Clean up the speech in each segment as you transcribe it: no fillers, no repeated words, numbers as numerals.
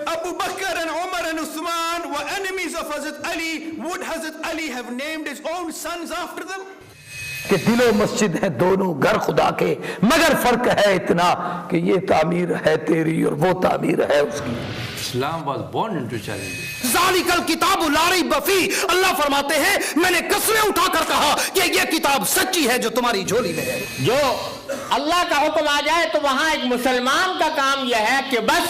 Abu Bakr and Umar and Uthman were enemies of Hazrat Ali, would Hazrat Ali have named his own sons after them? कि दिलो मस्जिद है दोनों घर खुदा के, मगर फर्क है इतना कि ये तामीर है तेरी और वो तामीर है उसकी। Islam was born into challenges. ज़ालिकल किताबु ला रैब फीह, अल्लाह फरमाते हैं मैंने कसमें उठाकर कहा कि ये किताब सच्ची है जो तुम्हारी झोली में है। जो अल्लाह का हुक्म आ जाए तो वहां एक मुसलमान का काम यह है कि बस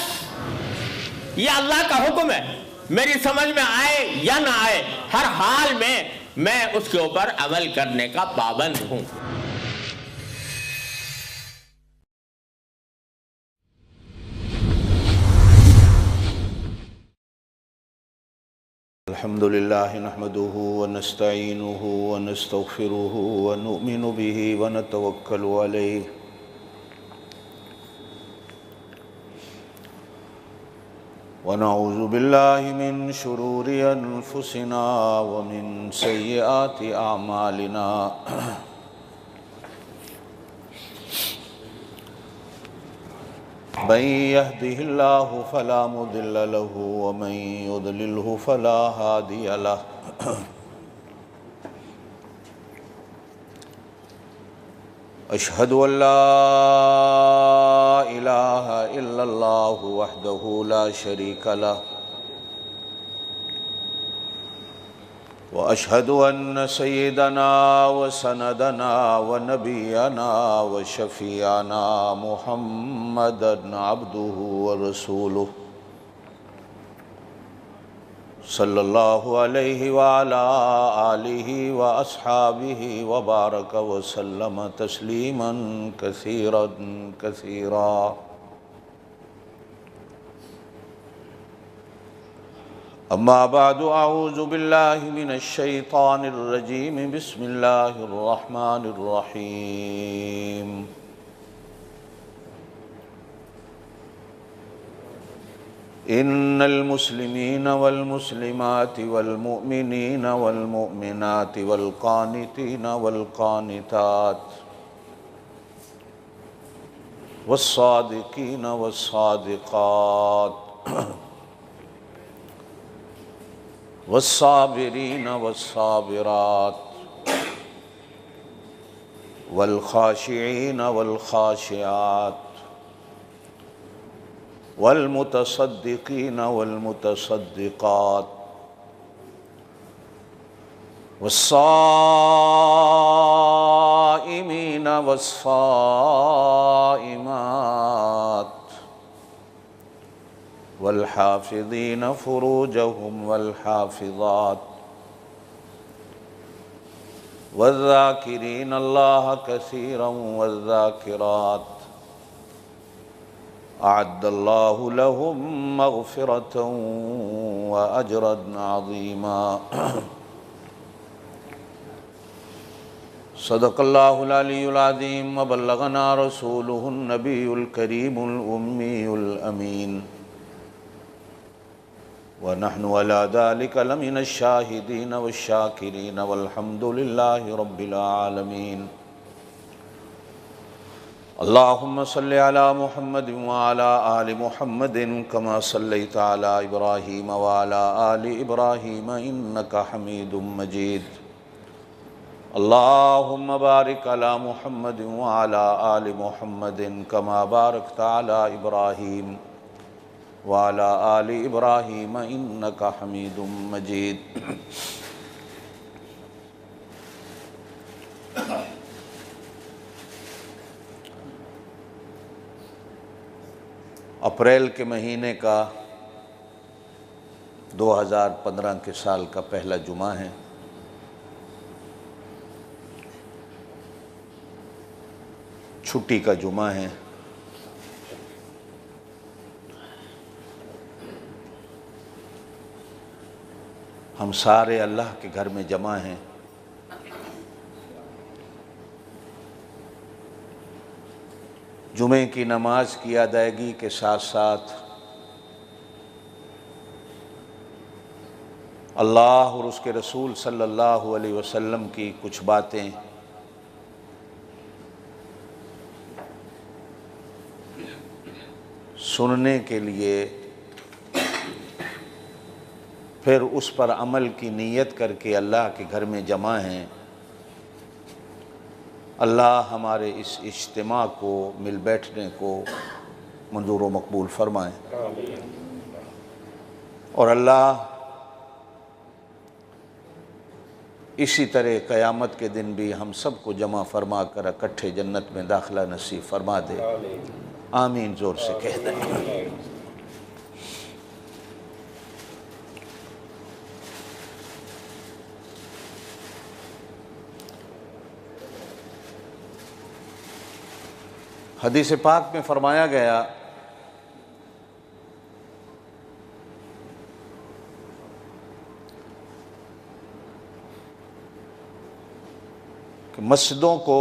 ये अल्लाह का हुक्म है, मेरी समझ में आए या ना आए, हर हाल में मैं उसके ऊपर अमल करने का पाबंद हूं। अल्हम्दुलिल्लाह नहमदुहु व नस्तईनुहु व नस्तगफिरुहु व नुमिनु बिही व नतवक्कलु अलैहि व नऊज़ु बिल्लाहि मिन शुरूरि अनफुसिना व मिन सय्यिआति अमालिना। मन यहदिहिल्लाहु फला मुदिल्ल लहु व मन युद्लिल्हु फला हादिय लहु। अशहदु अल्ला इलाहा इल्लल्लाहु वहदहु ला शरीक लहु व अशहदु अन्न सय्यदना व सनदना व नबियना व शफीअना मुहम्मदन अब्दुहु व रसूलुहु सल्लल्लाहु अलैहि व अला आलिहि व अस्हाबिहि व बारक व सल्लम तस्लीमन कसीरन कसीरा। अम्मा बादु अऊज़ु बिल्लाहि मिनश शैतानिर रजीम बिस्मिल्लाहिर रहमानिर रहीम। इन्नल मुस्लिमीन वल मुस्लिमाति वल मुमिनीन वल मुमिनाति वल कानितीन वल कानितात वस्सादिकीन वस्सादिकात वस्साबिरीन वस्साबिरात वल खाशिईन वल खाशियात वल मुतसद्दिकीन वल मुतसद्दिकात वस्साइमीन वस्साइमात वल हाफिज़ीन फुरूजहुम वल हाफिज़ात वज़्ज़ाकिरीन अल्लाह कसीरन वज़्ज़ाकिरात अअद्दल्लाहु लहुम मग़फ़िरतन व अजरन अज़ीमा। सदक़ल्लाहुल अलीयुल अज़ीम व बल्लगना रसूलुहुन नबियुल करीमुल उम्मीयुल अमीन व नहनु अला ज़ालिका लमिनश शाहिदीन वश्शाकिरीन वल्हम्दुलिल्लाहि रब्बिल आलमीन। अल्लाहुम्मा सल्लि अला मुहम्मदिन व अला आलि मुहम्मदिन कमा सल्लैता अला इब्राहीम व अला आलि इब्राहीम इन्नका हमीदुम मजीद। अल्लाहुम्मा बारिक अला मुहम्मदिन व अला आलि मुहम्मदिन कमा बारकता अला इब्राहीम व अला आलि इब्राहीम इन्नका हमीदुम मजीद। अप्रैल के महीने का 2015 के साल का पहला जुमा है। छुट्टी का जुमा है। हम सारे अल्लाह के घर में जमा हैं। जुमे की नमाज की अदायगी के साथ साथ अल्लाह और उसके रसूल सल्लल्लाहु अलैहि वसल्लम की कुछ बातें सुनने के लिए फिर उस पर अमल की नीयत करके अल्लाह के घर में जमा हैं। अल्लाह हमारे इस इज्तिमा को, मिल बैठने को मंजूर व मकबूल फरमाएँ और अल्लाह इसी तरह क़यामत के दिन भी हम सबको जमा फरमा कर इकट्ठे जन्नत में दाखिला नसीब फरमा दे। आमीन ज़ोर से कह दें। हदीस पाक में फरमाया गया कि मस्जिदों को,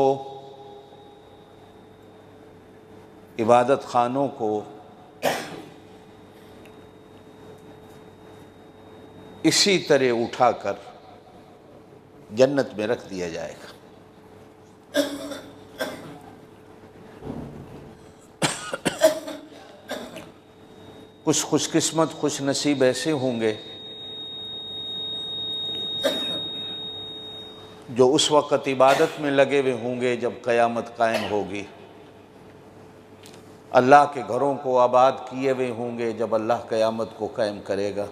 इबादत खानों को इसी तरह उठाकर जन्नत में रख दिया जाएगा। कुछ खुशकिस्मत, खुश नसीब ऐसे होंगे जो उस वक़्त इबादत में लगे हुए होंगे जब क़यामत कायम होगी। अल्लाह के घरों को आबाद किए हुए होंगे जब अल्लाह क़यामत को कायम करेगा।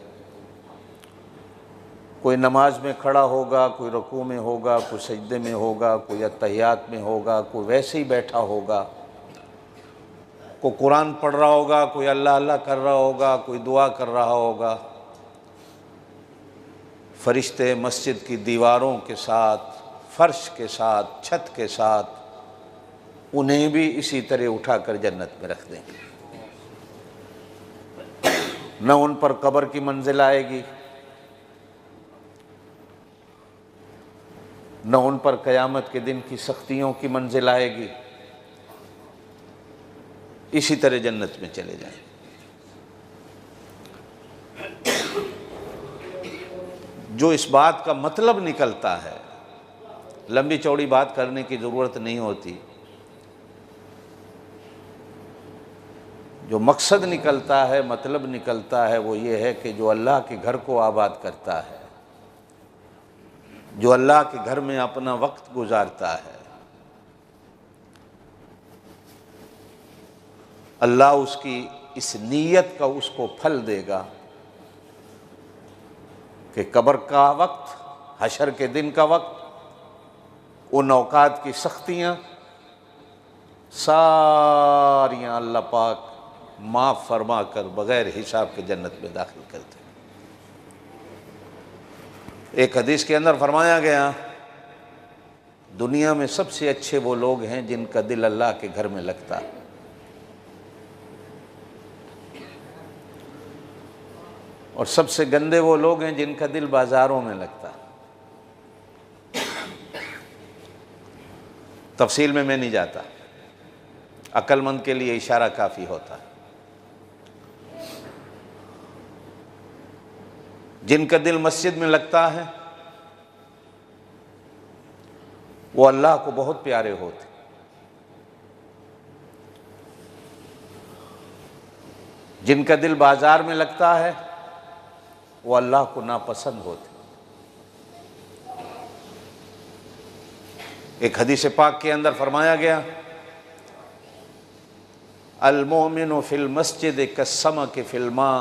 कोई नमाज में खड़ा होगा, कोई रुकू में होगा, कोई सजदे में होगा, कोई अत्तहियात में होगा, कोई वैसे ही बैठा होगा, कोई कुरान पढ़ रहा होगा, कोई अल्लाह अल्लाह कर रहा होगा, कोई दुआ कर रहा होगा। फरिश्ते मस्जिद की दीवारों के साथ, फर्श के साथ, छत के साथ उन्हें भी इसी तरह उठाकर जन्नत में रख देंगे। न उन पर कब्र की मंजिल आएगी, न उन पर क़यामत के दिन की सख्तियों की मंजिल आएगी। इसी तरह जन्नत में चले जाएं। जो इस बात का मतलब निकलता है, लंबी चौड़ी बात करने की ज़रूरत नहीं होती, जो मकसद निकलता है, मतलब निकलता है, वो ये है कि जो अल्लाह के घर को आबाद करता है, जो अल्लाह के घर में अपना वक्त गुजारता है, अल्लाह उसकी इस नीयत का उसको फल देगा कि कब्र का वक्त, हशर के दिन का वक्त, उन औकात की सख्तियाँ सारियाँ अल्लाह पाक माफ़ फरमा कर बग़ैर हिसाब के जन्नत में दाखिल करते हैं। एक हदीस के अंदर फरमाया गया, दुनिया में सबसे अच्छे वो लोग हैं जिनका दिल अल्लाह के घर में लगता है, और सबसे गंदे वो लोग हैं जिनका दिल बाज़ारों में लगता है। तफसील में मैं नहीं जाता, अक्लमंद के लिए इशारा काफ़ी होता है। जिनका दिल मस्जिद में लगता है वो अल्लाह को बहुत प्यारे होते, जिनका दिल बाजार में लगता है वो अल्लाह को नापसंद होते। एक हदीस पाक के अंदर फरमाया गया, अल मोमिनु फिल मस्जिद कस्समक फिल मा,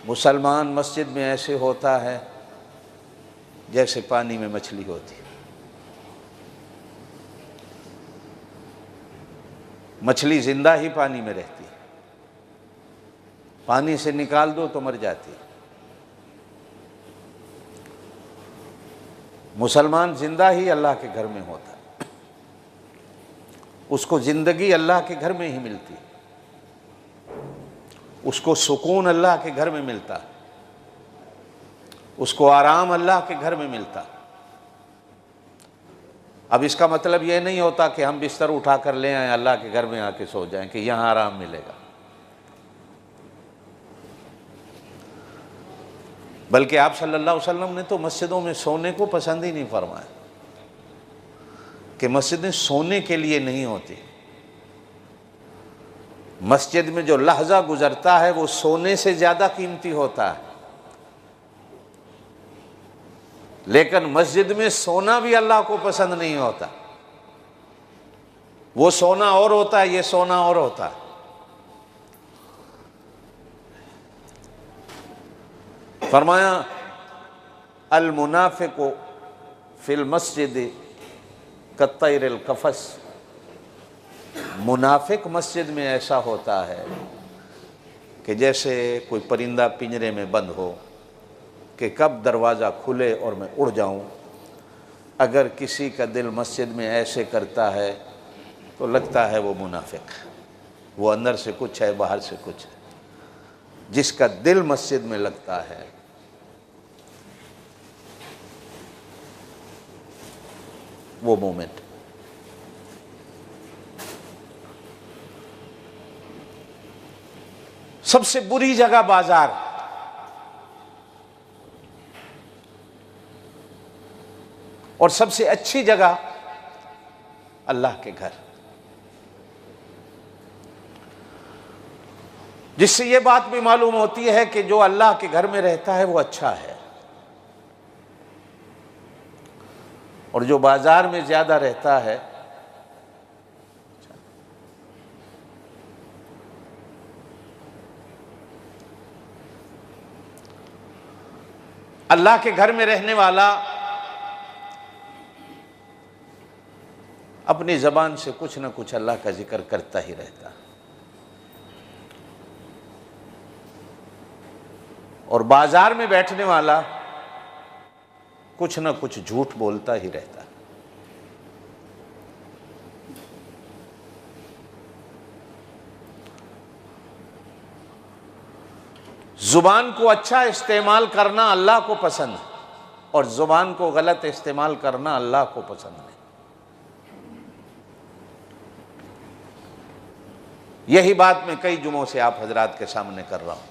मुसलमान मस्जिद में ऐसे होता है जैसे पानी में मछली होती है। मछली जिंदा ही पानी में रहती है, पानी से निकाल दो तो मर जाती है। मुसलमान जिंदा ही अल्लाह के घर में होता है, उसको ज़िंदगी अल्लाह के घर में ही मिलती है, उसको सुकून अल्लाह के घर में मिलता है, उसको आराम अल्लाह के घर में मिलता है। अब इसका मतलब यह नहीं होता कि हम बिस्तर उठा कर ले आए अल्लाह के घर में आके सो जाएं कि यहाँ आराम मिलेगा, बल्कि आप सल्लल्लाहु अलैहि वसल्लम ने तो मस्जिदों में सोने को पसंद ही नहीं फरमाया, कि मस्जिदें सोने के लिए नहीं होती। मस्जिद में जो लहजा गुजरता है वो सोने से ज़्यादा कीमती होता है। लेकिन मस्जिद में सोना भी अल्लाह को पसंद नहीं होता। वो सोना और होता है, ये सोना और होता है। फरमाया अल मुनाफिकु फिल मस्जिद कत्तैरिल कफस, मुनाफिक मस्जिद में ऐसा होता है कि जैसे कोई परिंदा पिंजरे में बंद हो कि कब दरवाज़ा खुले और मैं उड़ जाऊं। अगर किसी का दिल मस्जिद में ऐसे करता है तो लगता है वो मुनाफिक, वो अंदर से कुछ है बाहर से कुछ है। जिसका दिल मस्जिद में लगता है वो मोमेंट। सबसे बुरी जगह बाजार, और सबसे अच्छी जगह अल्लाह के घर। जिससे ये बात भी मालूम होती है कि जो अल्लाह के घर में रहता है वो अच्छा है, और जो बाजार में ज्यादा रहता है अल्लाह के घर में रहने वाला अपनी जबान से कुछ ना कुछ अल्लाह का जिक्र करता ही रहता, और बाजार में बैठने वाला कुछ ना कुछ झूठ बोलता ही रहता। जुबान को अच्छा इस्तेमाल करना अल्लाह को पसंद है, और जुबान को गलत इस्तेमाल करना अल्लाह को पसंद नहीं। यही बात मैं कई जुमों से आप हजरात के सामने कर रहा हूं।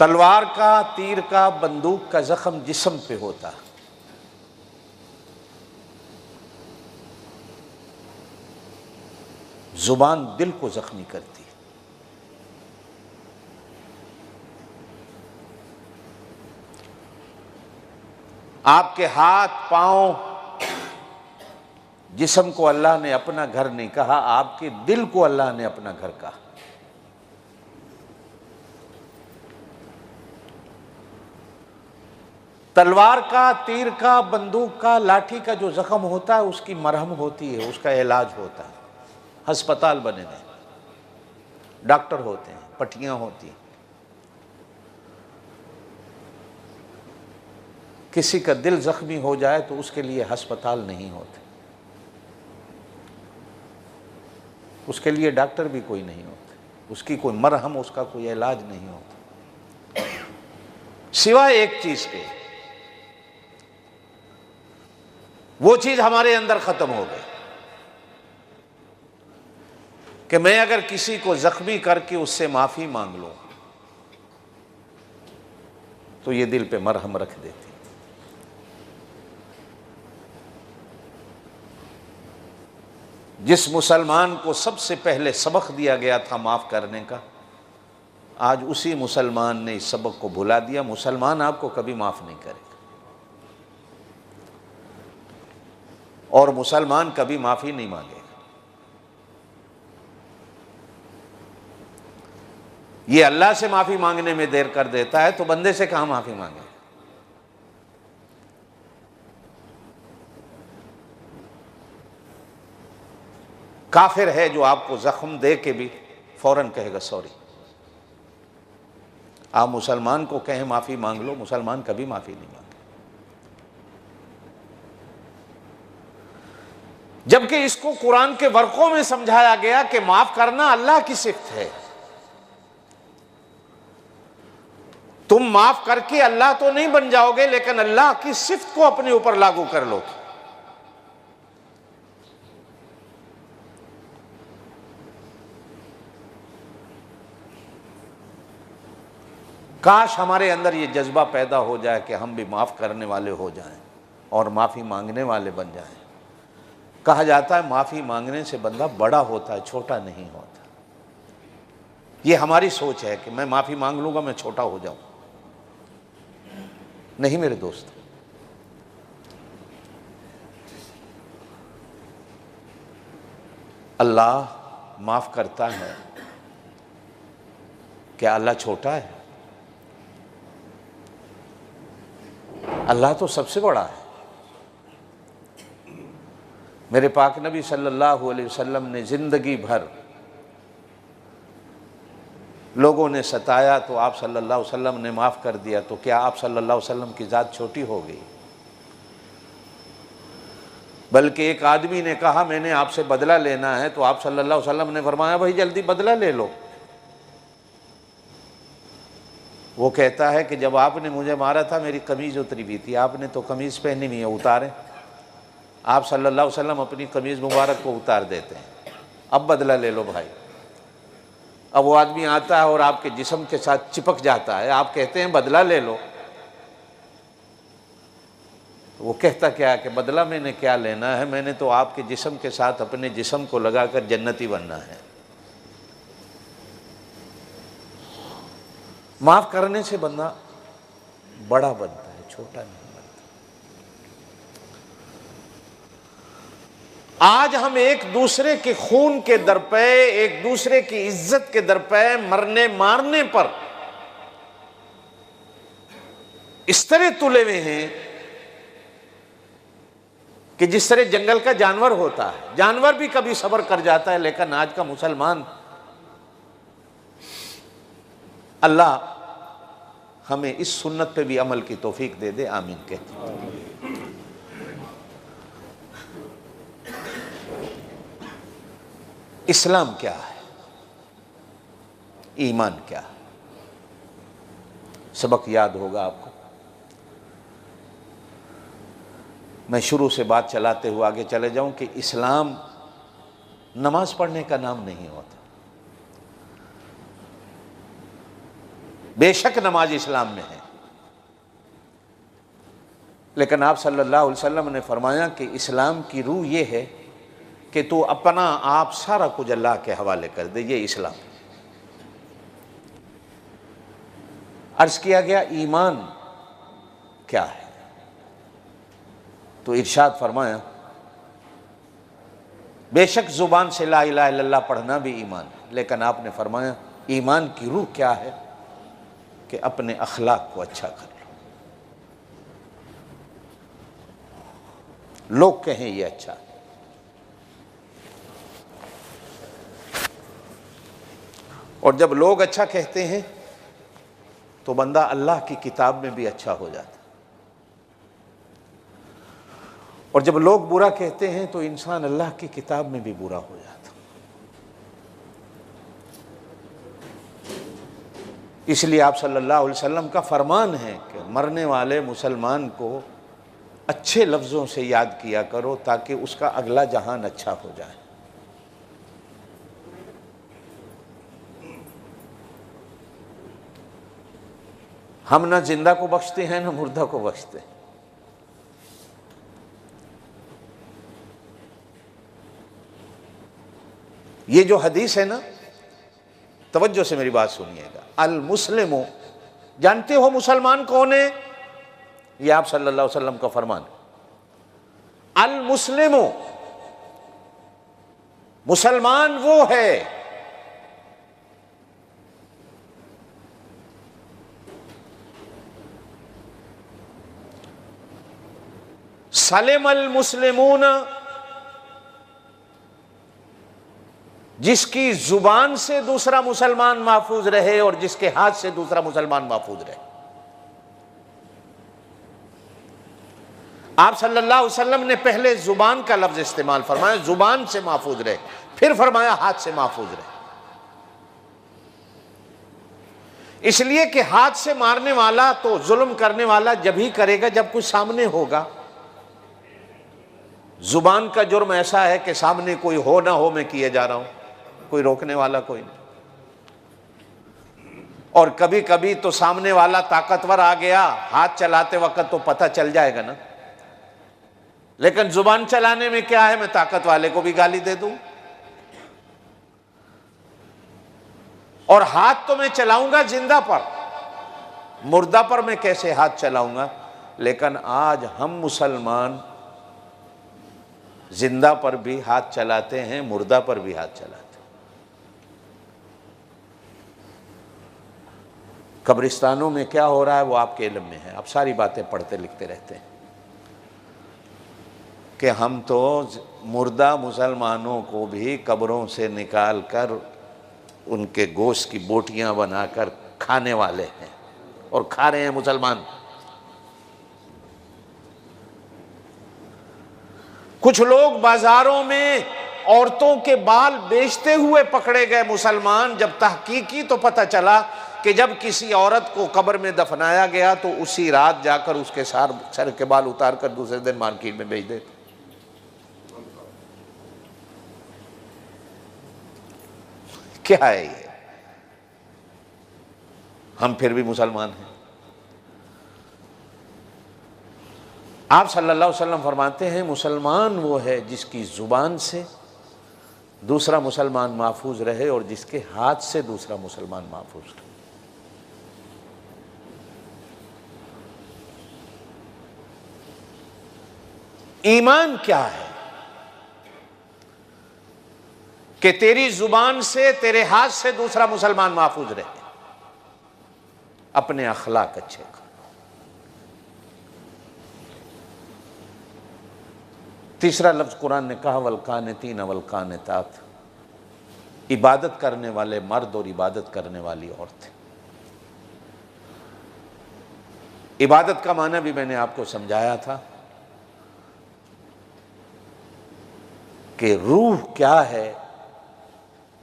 तलवार का, तीर का, बंदूक का जख्म जिस्म पे होता, जुबान दिल को जख्मी करती है। आपके हाथ पांव जिस्म को अल्लाह ने अपना घर नहीं कहा, आपके दिल को अल्लाह ने अपना घर कहा। तलवार का, तीर का, बंदूक का, लाठी का जो जख्म होता है उसकी मरहम होती है, उसका इलाज होता है। अस्पताल बने हैं, डॉक्टर होते हैं, पट्टियां होती हैं। किसी का दिल जख्मी हो जाए तो उसके लिए अस्पताल नहीं होते, उसके लिए डॉक्टर भी कोई नहीं होते, उसकी कोई मरहम, उसका कोई इलाज नहीं होता, सिवाय एक चीज के। वो चीज हमारे अंदर खत्म हो गई कि मैं अगर किसी को जख्मी करके उससे माफी मांग लूं तो ये दिल पे मरहम रख देती। जिस मुसलमान को सबसे पहले सबक दिया गया था माफ करने का, आज उसी मुसलमान ने इस सबक को भुला दिया। मुसलमान आपको कभी माफ नहीं करेगा, और मुसलमान कभी माफी नहीं मांगेगा। ये अल्लाह से माफी मांगने में देर कर देता है तो बंदे से कहां माफी मांगे। काफिर है जो आपको जख्म दे के भी फौरन कहेगा सॉरी। आप मुसलमान को कहें माफी मांग लो, मुसलमान कभी माफी नहीं मांगे। जबकि इसको कुरान के वर्कों में समझाया गया कि माफ करना अल्लाह की सिफ्त है। तुम माफ करके अल्लाह तो नहीं बन जाओगे, लेकिन अल्लाह की सिफ्त को अपने ऊपर लागू कर लो। काश हमारे अंदर ये जज्बा पैदा हो जाए कि हम भी माफ करने वाले हो जाएं और माफी मांगने वाले बन जाएं। कहा जाता है माफी मांगने से बंदा बड़ा होता है, छोटा नहीं होता। ये हमारी सोच है कि मैं माफ़ी मांग लूँगा, मैं छोटा हो जाऊँ। नहीं मेरे दोस्त, अल्लाह माफ़ करता है। क्या अल्लाह छोटा है? अल्लाह तो सबसे बड़ा है। मेरे पाक नबी सल्लल्लाहु अलैहि वसल्लम ने ज़िंदगी भर लोगों ने सताया तो आप सल्लल्लाहु अलैहि वसल्लम ने माफ़ कर दिया, तो क्या आप सल्लल्लाहु अलैहि वसल्लम की ज़ात छोटी हो गई? बल्कि एक आदमी ने कहा मैंने आपसे बदला लेना है, तो आप सल्लल्लाहु अलैहि वसल्लम ने फरमाया भाई जल्दी बदला ले लो। वो कहता है कि जब आपने मुझे मारा था मेरी कमीज़ उतरी हुई थी, आपने तो कमीज़ पहनी हुई है, उतारें। आप सल्लल्लाहु अलैहि वसल्लम अपनी कमीज़ मुबारक को उतार देते हैं, अब बदला ले लो भाई। अब वो आदमी आता है और आपके जिस्म के साथ चिपक जाता है, आप कहते हैं बदला ले लो। वो कहता क्या है कि बदला मैंने क्या लेना है, मैंने तो आपके जिस्म के साथ अपने जिस्म को लगाकर जन्नती बनना है। माफ़ करने से बंदा बड़ा बनता है, छोटा नहीं बनता। आज हम एक दूसरे के खून के दर पे, एक दूसरे की इज्जत के दर पे मरने मारने पर इस तरह तुले हुए हैं कि जिस तरह जंगल का जानवर होता है, जानवर भी कभी सब्र कर जाता है, लेकिन आज का मुसलमान, अल्लाह हमें इस सुन्नत पे भी अमल की तौफीक दे दे, आमीन कहते हैं। इस्लाम क्या है, ईमान क्या है? सबक याद होगा आपको। मैं शुरू से बात चलाते हुए आगे चले जाऊं कि इस्लाम नमाज पढ़ने का नाम नहीं होता। बेशक नमाज इस्लाम में है, लेकिन आप सल्लल्लाहु अलैहि वसल्लम ने फरमाया कि इस्लाम की रूह ये है कि तू अपना आप सारा कुछ अल्लाह के हवाले कर दे, ये इस्लाम। अर्ज किया गया ईमान क्या है, तो इरशाद फरमाया बेशक जुबान से ला इलाहा इल्लल्लाह पढ़ना भी ईमान है, लेकिन आपने फरमाया ईमान की रूह क्या है कि अपने अखलाक को अच्छा कर लो, लोग कहें ये अच्छा है। और जब लोग अच्छा कहते हैं तो बंदा अल्लाह की किताब में भी अच्छा हो जाता है, और जब लोग बुरा कहते हैं तो इंसान अल्लाह की किताब में भी बुरा हो जाता। इसलिए आप सल्लल्लाहु अलैहि वसल्लम का फरमान है कि मरने वाले मुसलमान को अच्छे लफ्ज़ों से याद किया करो ताकि उसका अगला जहान अच्छा हो जाए। हम ना जिंदा को बख्शते हैं ना मुर्दा को बख्शते हैं। ये जो हदीस है ना, तवज्जो से मेरी बात सुनिएगा। अल मुस्लिमो, जानते हो मुसलमान कौन है? ये आप सल्लल्लाहु अलैहि वसल्लम का फरमान। अल मुस्लिमो, मुसलमान वो है सलिमल मुस्लिमून, जिसकी जुबान से दूसरा मुसलमान महफूज रहे और जिसके हाथ से दूसरा मुसलमान महफूज रहे। आप सल्लल्लाहु अलैहि वसल्लम ने पहले जुबान का लफ्ज इस्तेमाल फरमाया, जुबान से महफूज रहे, फिर फरमाया हाथ से महफूज रहे। इसलिए कि हाथ से मारने वाला तो जुल्म करने वाला जब ही करेगा जब कुछ सामने होगा। जुबान का जुर्म ऐसा है कि सामने कोई हो ना हो मैं किए जा रहा हूं, कोई रोकने वाला कोई नहीं। और कभी कभी तो सामने वाला ताकतवर आ गया, हाथ चलाते वक्त तो पता चल जाएगा ना। लेकिन जुबान चलाने में क्या है, मैं ताकत वाले को भी गाली दे दूं, और हाथ तो मैं चलाऊंगा जिंदा पर, मुर्दा पर मैं कैसे हाथ चलाऊंगा। लेकिन आज हम मुसलमान जिंदा पर भी हाथ चलाते हैं, मुर्दा पर भी हाथ चलाते हैं। कब्रिस्तानों में क्या हो रहा है वो आपके इल्म में है, आप सारी बातें पढ़ते लिखते रहते हैं कि हम तो मुर्दा मुसलमानों को भी कब्रों से निकाल कर उनके गोश्त की बोटियां बनाकर खाने वाले हैं और खा रहे हैं मुसलमान। कुछ लोग बाजारों में औरतों के बाल बेचते हुए पकड़े गए मुसलमान। जब तहकीक की तो पता चला कि जब किसी औरत को कब्र में दफनाया गया तो उसी रात जाकर उसके सर के बाल उतार कर दूसरे दिन मार्केट में बेच देते। क्या है ये? हम फिर भी मुसलमान हैं। आप सल्लल्लाहु अलैहि वसल्लम फरमाते हैं मुसलमान वो है जिसकी जुबान से दूसरा मुसलमान महफूज रहे और जिसके हाथ से दूसरा मुसलमान महफूज रहे। ईमान क्या है कि तेरी जुबान से तेरे हाथ से दूसरा मुसलमान महफूज रहे। अपने अखलाक अच्छे कर। तीसरा लफ्ज कुरान ने कहा वलकानितीन वलकानितात, इबादत करने वाले मर्द और इबादत करने वाली औरतें। इबादत का माना भी मैंने आपको समझाया था कि रूह क्या है,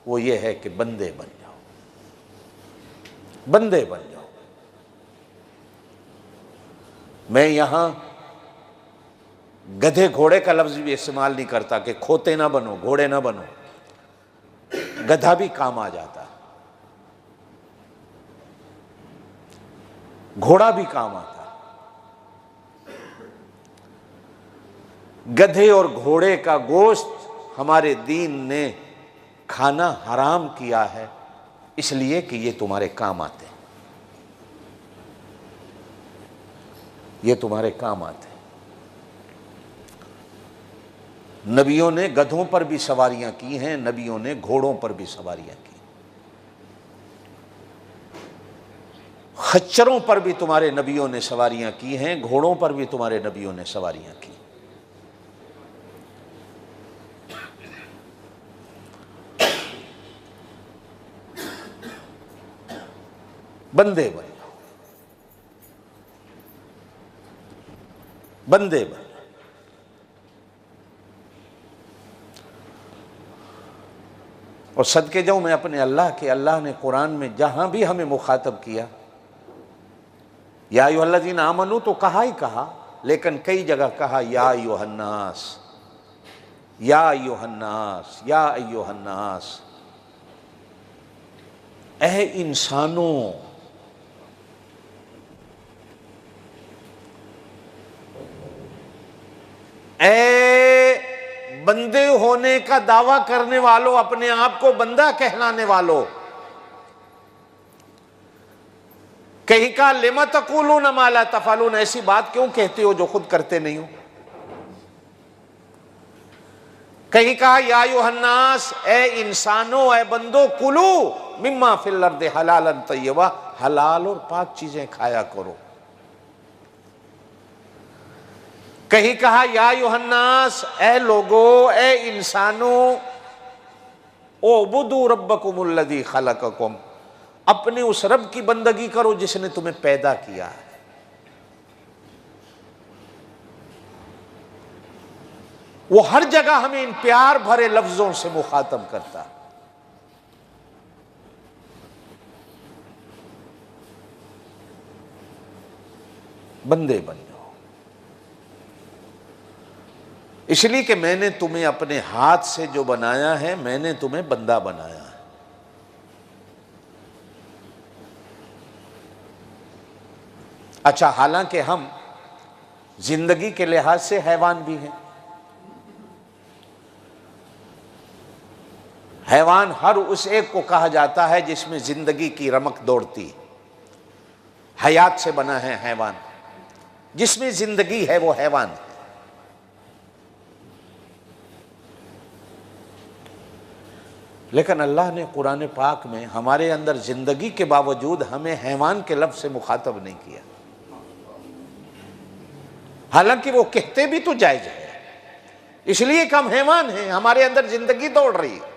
वो ये है कि बंदे बन जाओ, बंदे बन जाओ। मैं यहां गधे घोड़े का लफ्ज भी इस्तेमाल नहीं करता कि खोते ना बनो, घोड़े ना बनो। गधा भी काम आ जाता है, घोड़ा भी काम आता है। गधे और घोड़े का गोश्त हमारे दीन ने खाना हराम किया है, इसलिए कि ये तुम्हारे काम आते हैं, ये तुम्हारे काम आते हैं। नबियों ने गधों पर भी सवारियां की हैं, नबियों ने घोड़ों पर भी सवारियां की। खच्चरों पर भी तुम्हारे नबियों ने सवारियां की हैं, घोड़ों पर भी तुम्हारे नबियों ने सवारियां की। बंदे बन जाओ, बंदे बन। और सदके जाऊं मैं अपने अल्लाह के, अल्लाह ने कुरान में जहां भी हमें मुखातब किया या अय्युहल्लज़ीना आमनू तो कहा ही कहा, लेकिन कई जगह कहा या अय्युहन्नास, या अय्युहन्नास, या अय्युहन्नास। ऐ इंसानों, ऐ बंदे होने का दावा करने वालों, अपने आप को बंदा कहलाने वालों। कहीं का लिमा तक़ूलून मा ला तफ़अलून, ऐसी बात क्यों कहते हो जो खुद करते नहीं हो। कहीं कहा या अय्युहन्नास, ऐ इंसानों, ऐ बंदो, कुलू मिम्मा फिल अर्दि हलालन तय्यबा, हलाल और पाक चीजें खाया करो। कहीं कहा या अय्युहन्नास, ऐ लोगो, ऐ इंसानों, उअ्बुदू रब्बकुमुल्लज़ी खलक़कुम, अपने उस रब की बंदगी करो जिसने तुम्हें पैदा किया है। वो हर जगह हमें इन प्यार भरे लफ्जों से मुखातब करता है। बंदे बन जाओ, इसलिए कि मैंने तुम्हें अपने हाथ से जो बनाया है, मैंने तुम्हें बंदा बनाया है। अच्छा, हालांकि हम जिंदगी के लिहाज से हैवान भी हैं, हैवान हर उस एक को कहा जाता है जिसमें जिंदगी की रमक दौड़ती, हयात से बना है हैवान, जिसमें जिंदगी है वो हैवान। लेकिन अल्लाह ने कुरान पाक में हमारे अंदर जिंदगी के बावजूद हमें हैवान के लफ्ज से मुखातब नहीं किया, हालांकि वो कहते भी तो जायज है, इसलिए कि हम हैवान हैं, हमारे अंदर जिंदगी दौड़ रही है।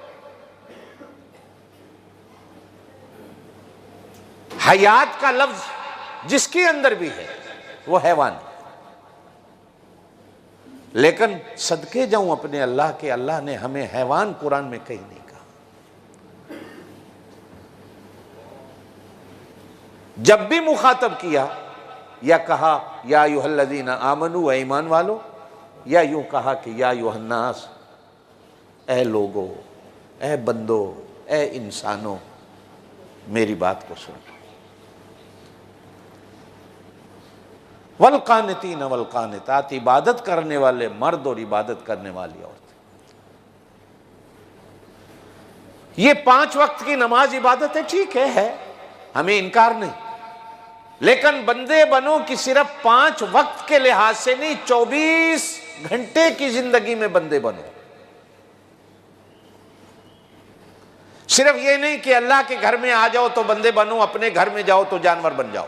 हयात का लफ्ज जिसके अंदर भी है वो हैवान है। लेकिन सदके जाऊं अपने अल्लाह के, अल्लाह ने हमें हैवान कुरान में कहीं नहीं कहा। जब भी मुखातब किया या कहा या अय्युहल्लज़ीना आमनू, ए ईमान वालो, या यूं कहा कि या अय्युहन्नास, ए लोगो, ए बंदो, ए इंसानों, मेरी बात को सुनो। वलकानितीन वलकानितात, इबादत करने वाले मर्द और इबादत करने वाली औरत। ये 5 वक्त की नमाज इबादत है, ठीक है, हमें इनकार नहीं, लेकिन बंदे बनो कि सिर्फ 5 वक्त के लिहाज से नहीं, 24 घंटे की जिंदगी में बंदे बनो। सिर्फ ये नहीं कि अल्लाह के घर में आ जाओ तो बंदे बनो, अपने घर में जाओ तो जानवर बन जाओ,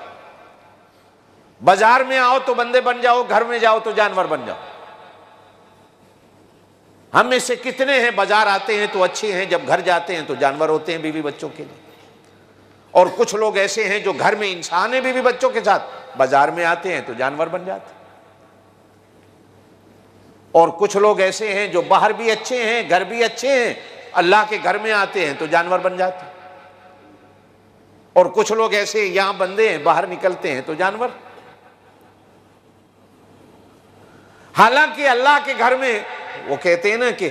बाजार में आओ तो बंदे बन जाओ, घर में जाओ तो जानवर बन जाओ। हम में से कितने हैं बाजार आते हैं तो अच्छे हैं, जब घर जाते हैं तो जानवर होते हैं बीवी बच्चों के लिए। और कुछ लोग ऐसे हैं जो घर में इंसान है बीवी बच्चों के साथ, बाजार में आते हैं तो जानवर बन जाते हैं। और कुछ लोग ऐसे हैं जो बाहर भी अच्छे हैं, घर भी अच्छे हैं, अल्लाह के घर में आते हैं तो जानवर बन जाते हैं। और कुछ लोग ऐसे यहां बंदे हैं, बाहर निकलते हैं तो जानवर। हालांकि अल्लाह के घर में वो कहते हैं ना कि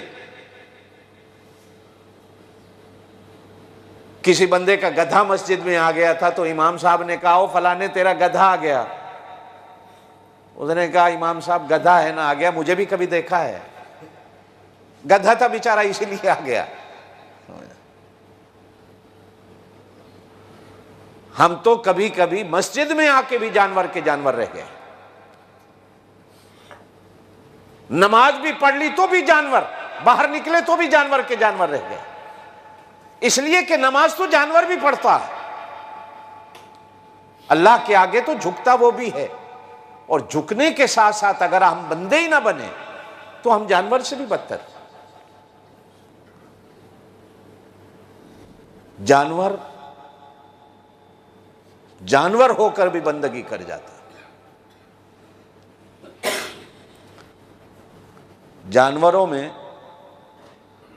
किसी बंदे का गधा मस्जिद में आ गया था तो इमाम साहब ने कहा, ओ फलाने तेरा गधा आ गया। उसने कहा, इमाम साहब गधा है ना आ गया, मुझे भी कभी देखा है, गधा था बेचारा इसीलिए आ गया। हम तो कभी कभी मस्जिद में आके भी जानवर के जानवर रह गए, नमाज भी पढ़ ली तो भी जानवर, बाहर निकले तो भी जानवर के जानवर रह गए, इसलिए कि नमाज तो जानवर भी पढ़ता है, अल्लाह के आगे तो झुकता वो भी है। और झुकने के साथ साथ अगर हम बंदे ही ना बने तो हम जानवर से भी बदतर। जानवर होकर भी बंदगी कर जाता है। जानवरों में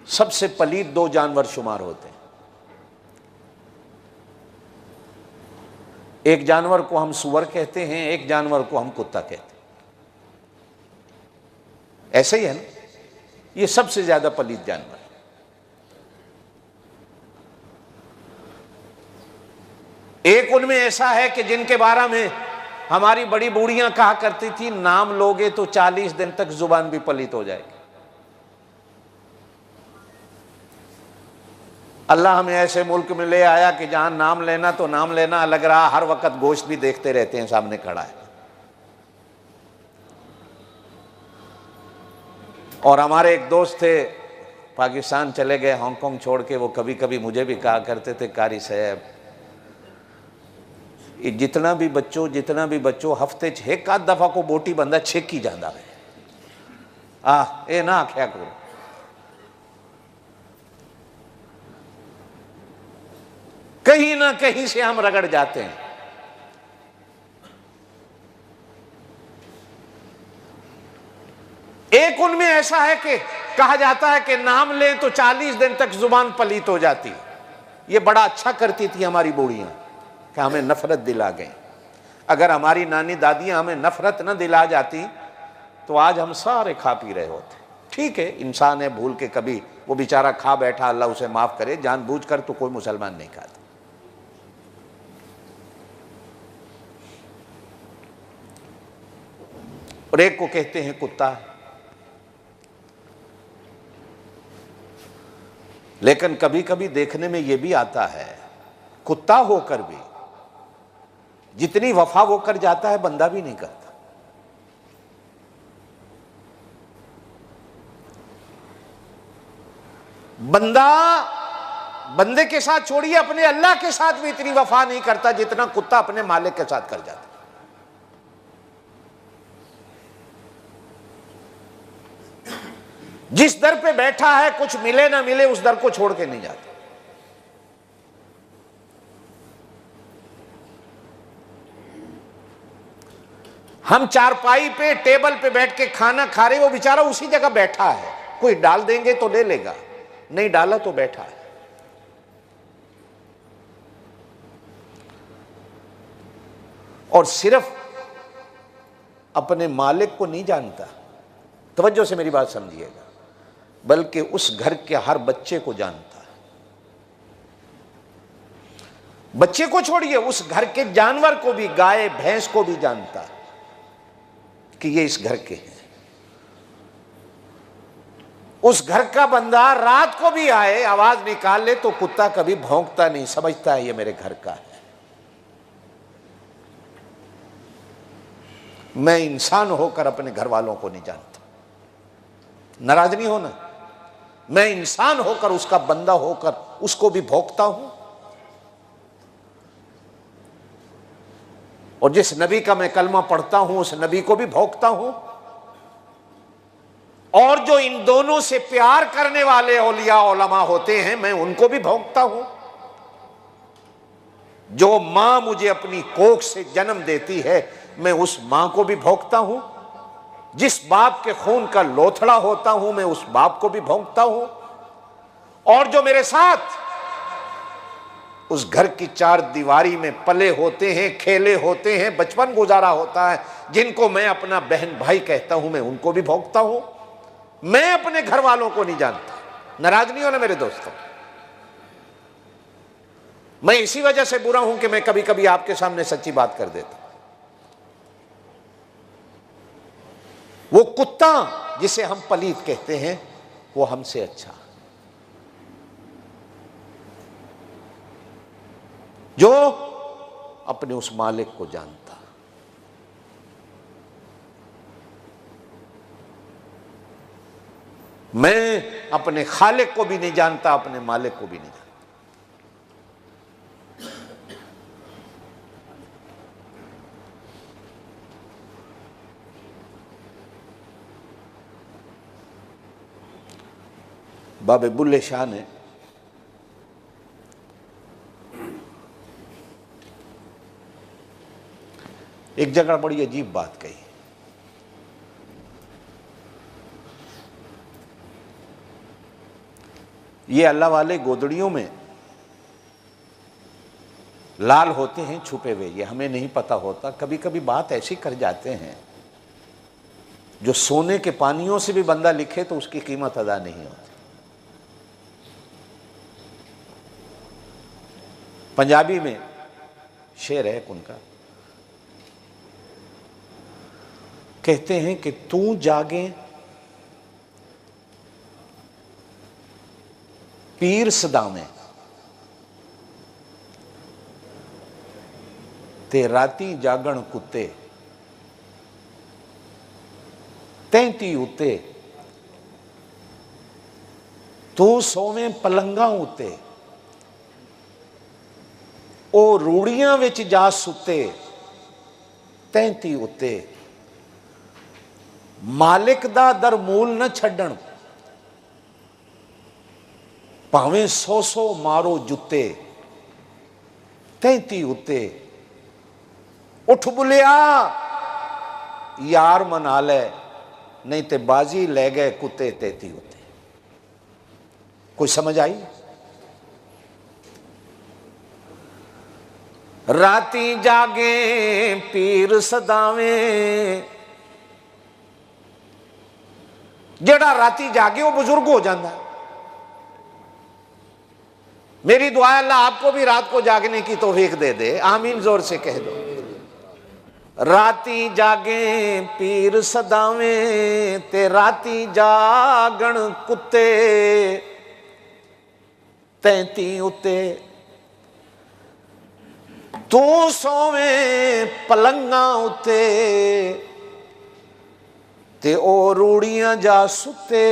सबसे पलीद 2 जानवर शुमार होते हैं। एक जानवर को हम सुअर कहते हैं, एक जानवर को हम कुत्ता कहते हैं, ऐसे ही है ना, ये सबसे ज्यादा पलीद जानवर। एक उनमें ऐसा है कि जिनके बारे में हमारी बड़ी बूढ़ियां कहा करती थी, नाम लोगे तो 40 दिन तक जुबान भी पलीत हो जाएगी। अल्लाह हमें ऐसे मुल्क में ले आया कि जहां नाम लेना तो नाम लेना लग रहा, हर वक्त गोश्त भी देखते रहते हैं, सामने खड़ा है। और हमारे एक दोस्त थे, पाकिस्तान चले गए, हांगकांग छोड़ के, वो कभी कभी मुझे भी कहा करते थे, कारी साहब जितना भी बच्चों हफ्ते 1 आध दफा को बोटी बंदा छेक ही जाता है, ए ना आख्या करो। कहीं ना कहीं से हम रगड़ जाते हैं। एक उनमें ऐसा है कि कहा जाता है कि नाम लें तो 40 दिन तक जुबान पलीत हो जाती। ये बड़ा अच्छा करती थी हमारी बूढ़ियां कि हमें नफरत दिला गई। अगर हमारी नानी दादियां हमें नफरत न दिला जाती तो आज हम सारे खा पी रहे होते। ठीक है, इंसान है, भूल के कभी वो बेचारा खा बैठा, अल्लाह उसे माफ करे, जानबूझकर तो कोई मुसलमान नहीं खाता। और एक को कहते हैं कुत्ता। लेकिन कभी कभी देखने में यह भी आता है, कुत्ता होकर भी जितनी वफा वो कर जाता है बंदा भी नहीं करता। बंदा बंदे के साथ छोड़िए, अपने अल्लाह के साथ भी इतनी वफा नहीं करता जितना कुत्ता अपने मालिक के साथ कर जाता। जिस दर पे बैठा है कुछ मिले ना मिले उस दर को छोड़ के नहीं जाता। हम चारपाई पे टेबल पे बैठ के खाना खा रहे, वो बेचारा उसी जगह बैठा है, कोई डाल देंगे तो ले लेगा, नहीं डाला तो बैठा है। और सिर्फ अपने मालिक को नहीं जानता, तवज्जो से मेरी बात समझिएगा, बल्कि उस घर के हर बच्चे को जानता है। बच्चे को छोड़िए, उस घर के जानवर को भी, गाय भैंस को भी जानता है कि ये इस घर के हैं। उस घर का बंदा रात को भी आए, आवाज निकाल ले तो कुत्ता कभी भौंकता नहीं, समझता है ये मेरे घर का है। मैं इंसान होकर अपने घर वालों को नहीं जानता, नाराज नहीं होना। मैं इंसान होकर, उसका बंदा होकर उसको भी भौंकता हूं। और जिस नबी का मैं कलमा पढ़ता हूं उस नबी को भी भौंकता हूं। और जो इन दोनों से प्यार करने वाले औलिया उलमा होते हैं मैं उनको भी भौंकता हूं। जो मां मुझे अपनी कोख से जन्म देती है मैं उस मां को भी भौंकता हूं। जिस बाप के खून का लोथड़ा होता हूं मैं उस बाप को भी भौंकता हूं। और जो मेरे साथ उस घर की चार दीवारी में पले होते हैं, खेले होते हैं, बचपन गुजारा होता है, जिनको मैं अपना बहन भाई कहता हूं मैं उनको भी भौंकता हूं। मैं अपने घर वालों को नहीं जानता, नाराज नहीं होना मेरे दोस्तों। मैं इसी वजह से बुरा हूं कि मैं कभी कभी आपके सामने सच्ची बात कर देता हूं। वो कुत्ता जिसे हम पलीत कहते हैं वो हमसे अच्छा, जो अपने उस मालिक को जानता। मैं अपने खालिक को भी नहीं जानता, अपने मालिक को भी नहीं जानता। बाबे बुल्ले शाह ने एक जगह बड़ी अजीब बात कही। ये अल्लाह वाले गोदड़ियों में लाल होते हैं छुपे हुए, ये हमें नहीं पता होता। कभी कभी बात ऐसी कर जाते हैं जो सोने के पानियों से भी बंदा लिखे तो उसकी कीमत अदा नहीं होती। पंजाबी में शेर है उनका, कहते हैं कि तू जागे पीर सदावे ते राती जागण कुत्ते, 33 उत्ते तू सोवें पलंगा उत्ते, ओ रूड़ियां विच जा सुते, 33 उत्ते मालिक दा दर मूल न छड्डण, भावें 100 मारो जुत्ते, 33 उत्ते उठ बुलिया यार मना ले, नहीं ते बाजी ले गए कुत्ते 33 उत्ते। कोई समझ आई? राती जागे पीर सदावे, जेड़ा राती जागे वो बुजुर्ग हो जाता है। मेरी दुआ है अल्लाह आपको भी रात को जागने की तौफीक दे दे, आमीन जोर से कह दो। राती जागे पीर सदावे ते राती जागण कुत्ते, तैंती उत्ते तू सोवें पलंगा उत्ते ते ओ रूड़ियां जा सुते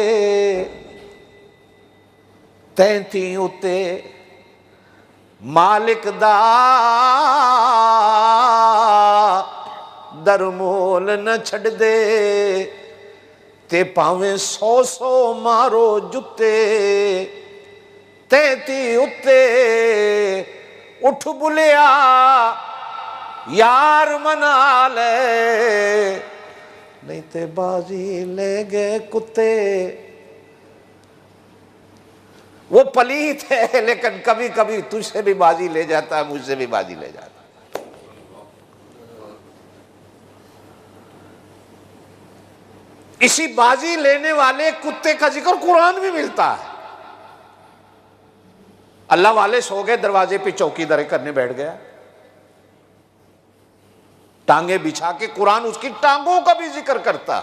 तैंती उत्ते मालिक दा दरमोल न छड़ दे ते भावें 100 मारो जुते तैंती उत्ते उठ बुलिया यार मना ले नहीं ते बाजी ले गए कुत्ते। वो पलीत है लेकिन कभी कभी तुझसे भी बाजी ले जाता है, मुझसे भी बाजी ले जाता है। इसी बाजी लेने वाले कुत्ते का जिक्र कुरान में मिलता है। अल्लाह वाले सो गए, दरवाजे पे चौकीदारी करने बैठ गया, टांगे बिछा के। कुरान उसकी टांगों का भी जिक्र करता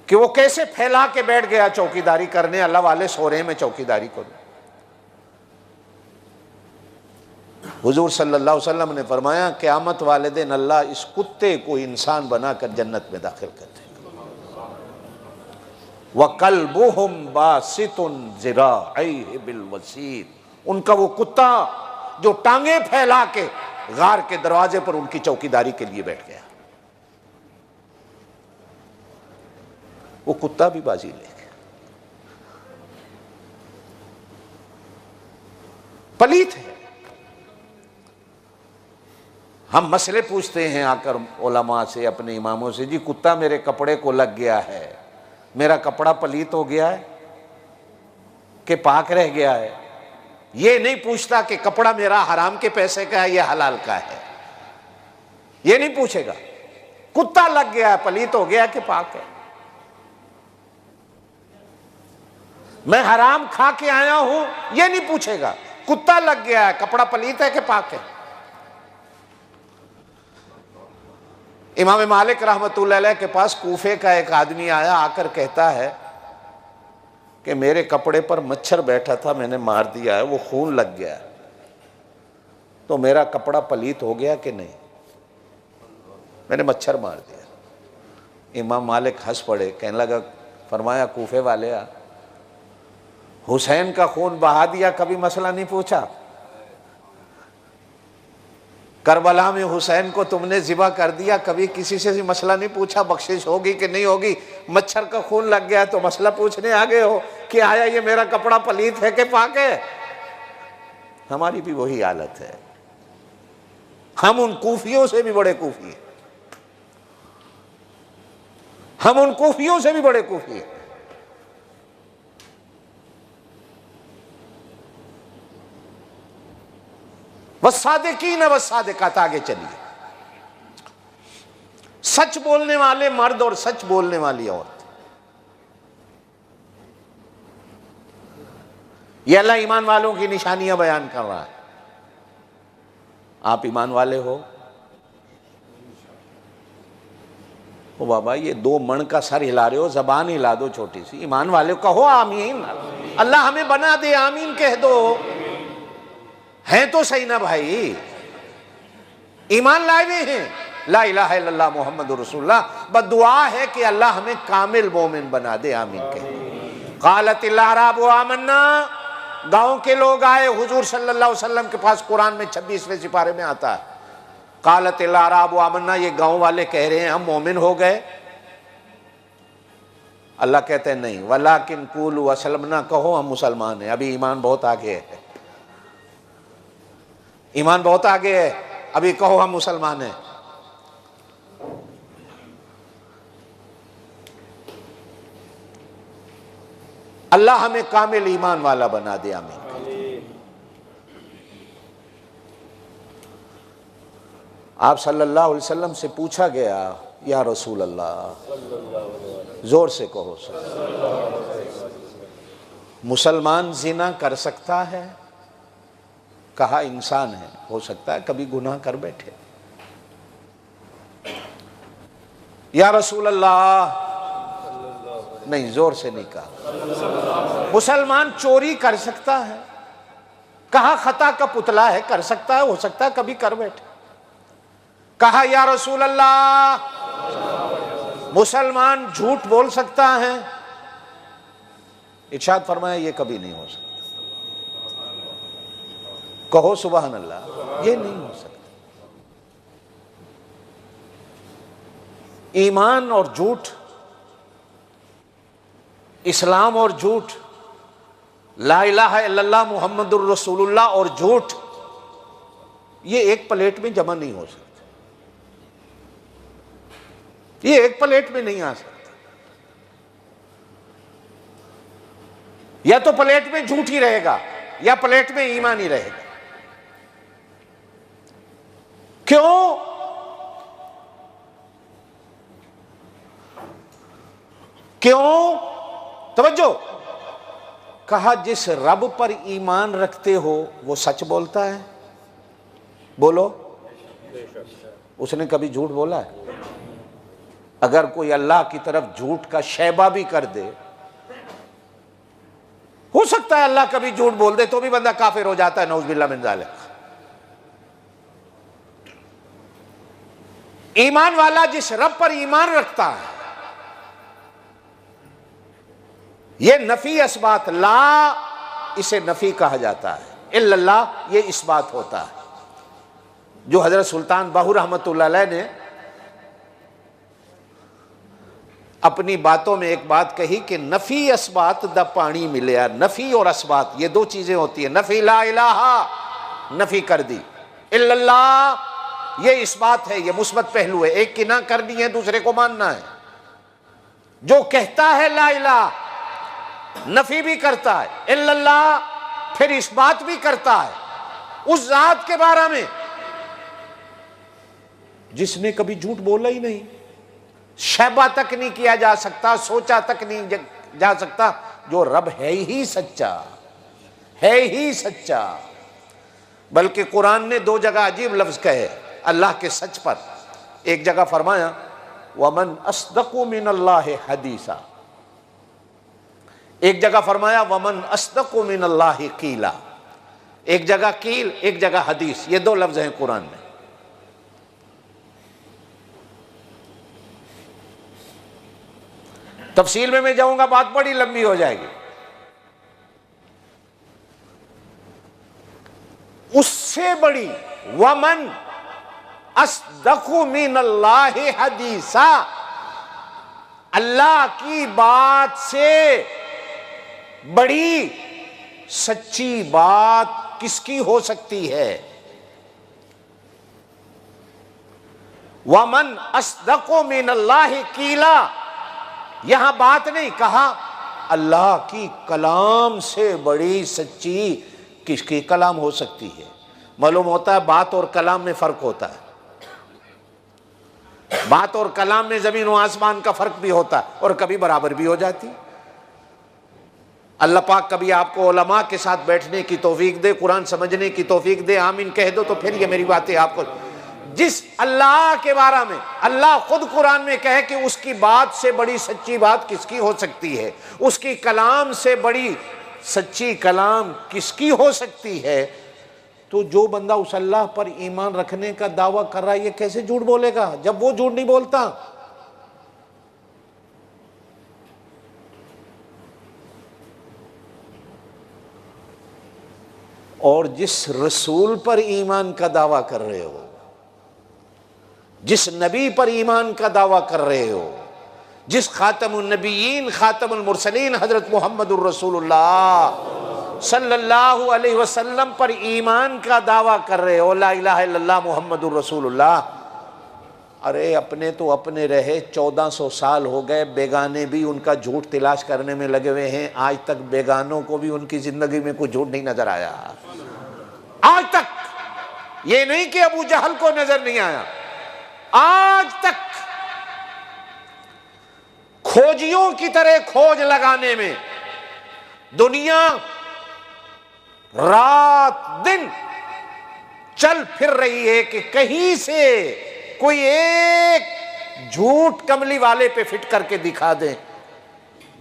कि वो कैसे फैला के बैठ गया चौकीदारी करने। अल्लाह वाले सो रहे हैं, मैं चौकीदारी करूं। हुजूर सल्लल्लाहु अलैहि वसल्लम ने फरमाया क़यामत वाले दिन अल्लाह इस कुत्ते को इंसान बनाकर जन्नत में दाखिल कर देगा। वक़ल्बुहुम बासितुन ज़िराअैहि बिलवसीद, उनका वो कुत्ता जो टांगे फैला के गार के दरवाजे पर उनकी चौकीदारी के लिए बैठ गया, वो कुत्ता भी बाजी ले गया। पलीत है। हम मसले पूछते हैं आकर उलमा से, अपने इमामों से, जी कुत्ता मेरे कपड़े को लग गया है, मेरा कपड़ा पलीत हो गया है कि पाक रह गया है। ये नहीं पूछता कि कपड़ा मेरा हराम के पैसे का है या हलाल का है, ये नहीं पूछेगा। कुत्ता लग गया है, पलीत हो गया कि पाक है। मैं हराम खा के आया हूं, ये नहीं पूछेगा। कुत्ता लग गया है, कपड़ा पलीत है कि पाक है। इमाम मालिक रहमतुल्लाह अलैह के पास कूफे का एक आदमी आया, आकर कहता है कि मेरे कपड़े पर मच्छर बैठा था, मैंने मार दिया है, वो खून लग गया, तो मेरा कपड़ा पलीत हो गया कि नहीं? मैंने मच्छर मार दिया। इमाम मालिक हंस पड़े, कहने लगा, फरमाया कूफे वाले हुसैन का खून बहा दिया, कभी मसला नहीं पूछा? करबला में हुसैन को तुमने ज़िबा कर दिया, कभी किसी से भी मसला नहीं पूछा बख्शिश होगी कि नहीं होगी? मच्छर का खून लग गया तो मसला पूछने आ गए हो कि आया ये मेरा कपड़ा पलीत है कि पाक है? हमारी भी वही हालत है। हम उन कूफियों से भी बड़े कूफी हैं, हम उन कूफियों से भी बड़े कूफी हैं। वस्सादिकीन वस्सादिकात, आगे चलिए। सच बोलने वाले मर्द और सच बोलने वाली औरत, ये अल्लाह ईमान वालों की निशानियां बयान कर रहा है। आप ईमान वाले हो? ओ बाबा, ये 2 मण का सर हिला रहे हो, जबान हिला दो छोटी सी। ईमान वाले कहो आमीन, अल्लाह हमें बना दे, आमीन कह दो। हैं तो सही ना भाई, ईमान लाए हुए हैं, ला इलाहा इल्लल्लाह मुहम्मदुर रसूलुल्लाह। बस दुआ है कि अल्लाह हमें कामिल मोमिन बना दे, आमीन कह। क़ालतिल अराबु आमन्ना, गांव के लोग आए हुजूर सल्लल्लाहु अलैहि वसल्लम के पास। कुरान में 26वें सिपारे में आता है, क़ालतिल अराबु आमन्ना, ये गांव वाले कह रहे हैं हम मोमिन हो गए। अल्लाह कहते हैं नहीं, वलाकिन क़ूलू असलमना, कहो हम मुसलमान हैं, अभी ईमान बहुत आगे है, ईमान बहुत आगे है, अभी कहो हम मुसलमान हैं। अल्लाह हमें कामिल ईमान वाला बना दे, आमीन। आप सल्लल्लाहु अलैहि वसल्लम से पूछा गया, या रसूल अल्लाह, जोर से कहो, मुसलमान जिना कर सकता है? कहा इंसान है, हो सकता है कभी गुनाह कर बैठे। या रसूल अल्लाह, नहीं, जोर से नहीं कहा। मुसलमान चोरी कर सकता है, कहा खता का पुतला है, कर सकता है, हो सकता है कभी कर बैठे। कहा या रसूल अल्लाह, मुसलमान झूठ बोल सकता है? इरशाद फरमाया ये कभी नहीं हो सकता। कहो सुबहान अल्लाह, ये नहीं हो सकता। ईमान और झूठ, इस्लाम और झूठ, ला इलाहा इल्लल्लाह मुहम्मदुर रसूलुल्लाह और झूठ, ये एक प्लेट में जमा नहीं हो सकते। ये एक प्लेट में नहीं आ सकता। या तो प्लेट में झूठ ही रहेगा या प्लेट में ईमान ही रहेगा। क्यों? क्यों? तवज्जो। कहा जिस रब पर ईमान रखते हो वो सच बोलता है। बोलो, उसने कभी झूठ बोला है? अगर कोई अल्लाह की तरफ झूठ का शैबा भी कर दे, हो सकता है अल्लाह कभी झूठ बोल दे तो भी बंदा काफिर हो जाता है, नऊज़ुबिल्लाह मिन ज़ालिक। ईमान वाला जिस रब पर ईमान रखता है, ये नफी इसबात, ला इसे नफी कहा जाता है, इल्लल्लाह ये इसबात होता है। जो हजरत सुल्तान बाहू रहमतुल्लाह अलैह ने अपनी बातों में एक बात कही कि नफी असबात द पानी मिले। नफी और असबात ये दो चीजें होती है। नफी ला इलाहा, नफी कर दी, इल्लल्लाह ये इसबात है, ये मुस्बत पहलू है। एक की ना करनी है, दूसरे को मानना है। जो कहता है ला इलाहा, नफी भी करता है, इल्लल्लाह फिर इसबात भी करता है उस जात के बारे में जिसने कभी झूठ बोला ही नहीं, शैबा तक नहीं किया जा सकता, सोचा तक नहीं जा सकता। जो रब है ही सच्चा, है ही सच्चा। बल्कि कुरान ने दो जगह अजीब लफ्ज कहे अल्लाह के सच पर। एक जगह फरमाया वमन अस्दक़ु मिनल्लाहि हदीसा, एक जगह फरमाया वमन अस्दक़ु मिनल्लाहि क़ीला। एक जगह कील, एक जगह हदीस, ये दो लफ्ज हैं कुरान में। तफसील में मैं जाऊंगा, बात बड़ी लंबी हो जाएगी। उससे बड़ी वमन अस्दक़ु मिनल्लाहि हदीसा, अल्लाह की बात से बड़ी सच्ची बात किसकी हो सकती है? वमन अस्दक़ु मिनल्लाहि क़ीला, यहां बात नहीं कहा, अल्लाह की कलाम से बड़ी सच्ची किसकी कलाम हो सकती है? मालूम होता है बात और कलाम में फर्क होता है। बात और कलाम में जमीन और आसमान का फर्क भी होता है और कभी बराबर भी हो जाती। अल्लाह पाक कभी आपको उलमा के साथ बैठने की तौफीक दे, कुरान समझने की तौफीक दे, आमीन कह दो तो फिर ये मेरी बातें आपको। जिस अल्लाह के बारे में अल्लाह खुद कुरान में कहे कि उसकी बात से बड़ी सच्ची बात किसकी हो सकती है, उसकी कलाम से बड़ी सच्ची कलाम किसकी हो सकती है, तो जो बंदा उस अल्लाह पर ईमान रखने का दावा कर रहा है ये कैसे झूठ बोलेगा जब वो झूठ नहीं बोलता? और जिस रसूल पर ईमान का दावा कर रहे हो, जिस नबी पर ईमान का दावा कर रहे हो, जिस खातमुन नबीयीन खातमुल मुरसलीन हजरत मुहम्मदुर रसूलुल्लाह सल्लल्लाहु अलैहि वसल्लम पर ईमान का दावा कर रहे हो, ला इलाहा इल्लल्लाह मुहम्मदुर रसूलुल्लाह, अरे अपने तो अपने रहे 1400 साल हो गए, बेगाने भी उनका झूठ तलाश करने में लगे हुए हैं। आज तक बेगानों को भी उनकी जिंदगी में कोई झूठ नहीं नजर आया। आज तक, ये नहीं कि अबू जहल को नजर नहीं आया, आज तक खोजियों की तरह खोज लगाने में दुनिया रात दिन चल फिर रही है कि कहीं से कोई एक झूठ कमली वाले पे फिट करके दिखा दे।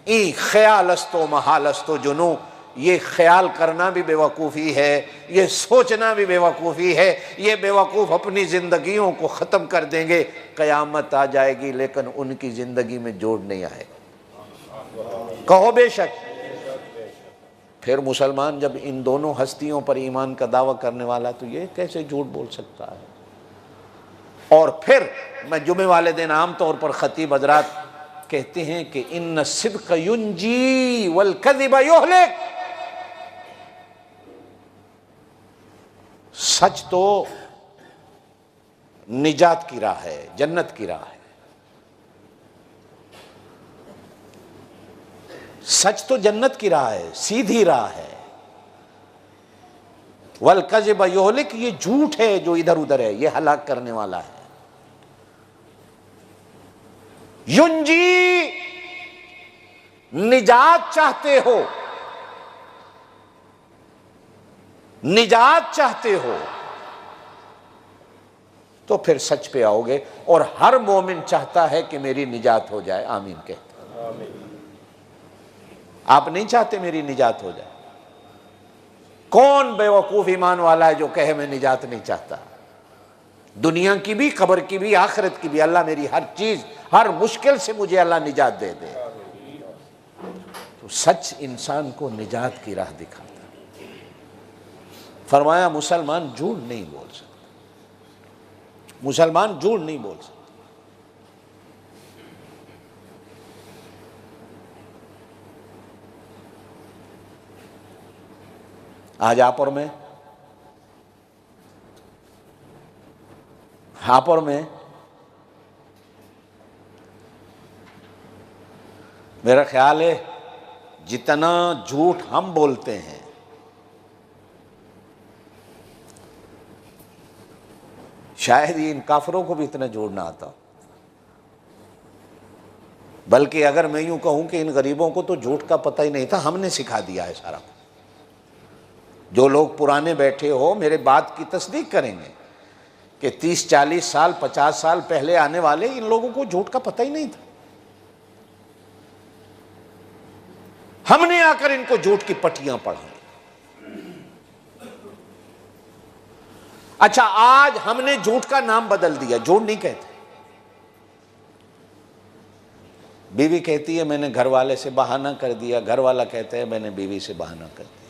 ई ख्यालस्तो महालस्तो जुनू, ये ख्याल करना भी बेवकूफ़ी है, ये सोचना भी बेवकूफ़ी है। ये बेवकूफ़ अपनी ज़िंदगियों को ख़त्म कर देंगे, क़यामत आ जाएगी लेकिन उनकी ज़िंदगी में जोड़ नहीं आएगा। कहो बेशक। फिर मुसलमान जब इन दोनों हस्तियों पर ईमान का दावा करने वाला, तो ये कैसे झूठ बोल सकता है। और फिर मैं जुमे वाले दिन आम तौर पर ख़तीब हज़रात कहते हैं कि इन्न सिद्क़ युंजी वल कज़िब युहलिक, सच तो निजात की राह है, जन्नत की राह है। सच तो जन्नत की राह है, सीधी राह है। वल कज़िब युहलिक, ये झूठ है जो इधर उधर है, ये हलाक करने वाला है। युंजी, निजात चाहते हो, निजात चाहते हो तो फिर सच पे आओगे। और हर मोमिन चाहता है कि मेरी निजात हो जाए। आमीन कहते। आप नहीं चाहते मेरी निजात हो जाए? कौन बेवकूफ ईमान वाला है जो कहे मैं निजात नहीं चाहता? दुनिया की भी, कब्र की भी, आखिरत की भी। अल्लाह मेरी हर चीज, हर मुश्किल से मुझे अल्लाह निजात दे दे। तो सच इंसान को निजात की राह दिखाता। फरमाया मुसलमान झूठ नहीं बोल सकता, मुसलमान झूठ नहीं बोल सकता। आज हापुड़ में मेरा ख्याल है जितना झूठ हम बोलते हैं, शायद इन काफिरों को भी इतना झूठ ना आता। बल्कि अगर मैं यूं कहूं कि इन गरीबों को तो झूठ का पता ही नहीं था, हमने सिखा दिया है सारा। जो लोग पुराने बैठे हो मेरे बात की तस्दीक करेंगे कि 30, 40 साल, 50 साल पहले आने वाले, इन लोगों को झूठ का पता ही नहीं था। हमने आकर इनको झूठ की पट्टियां पढ़ाई। अच्छा, आज हमने झूठ का नाम बदल दिया, झूठ नहीं कहते। बीवी कहती है मैंने घर वाले से बहाना कर दिया, घर वाला कहता है मैंने बीवी से बहाना कर दिया।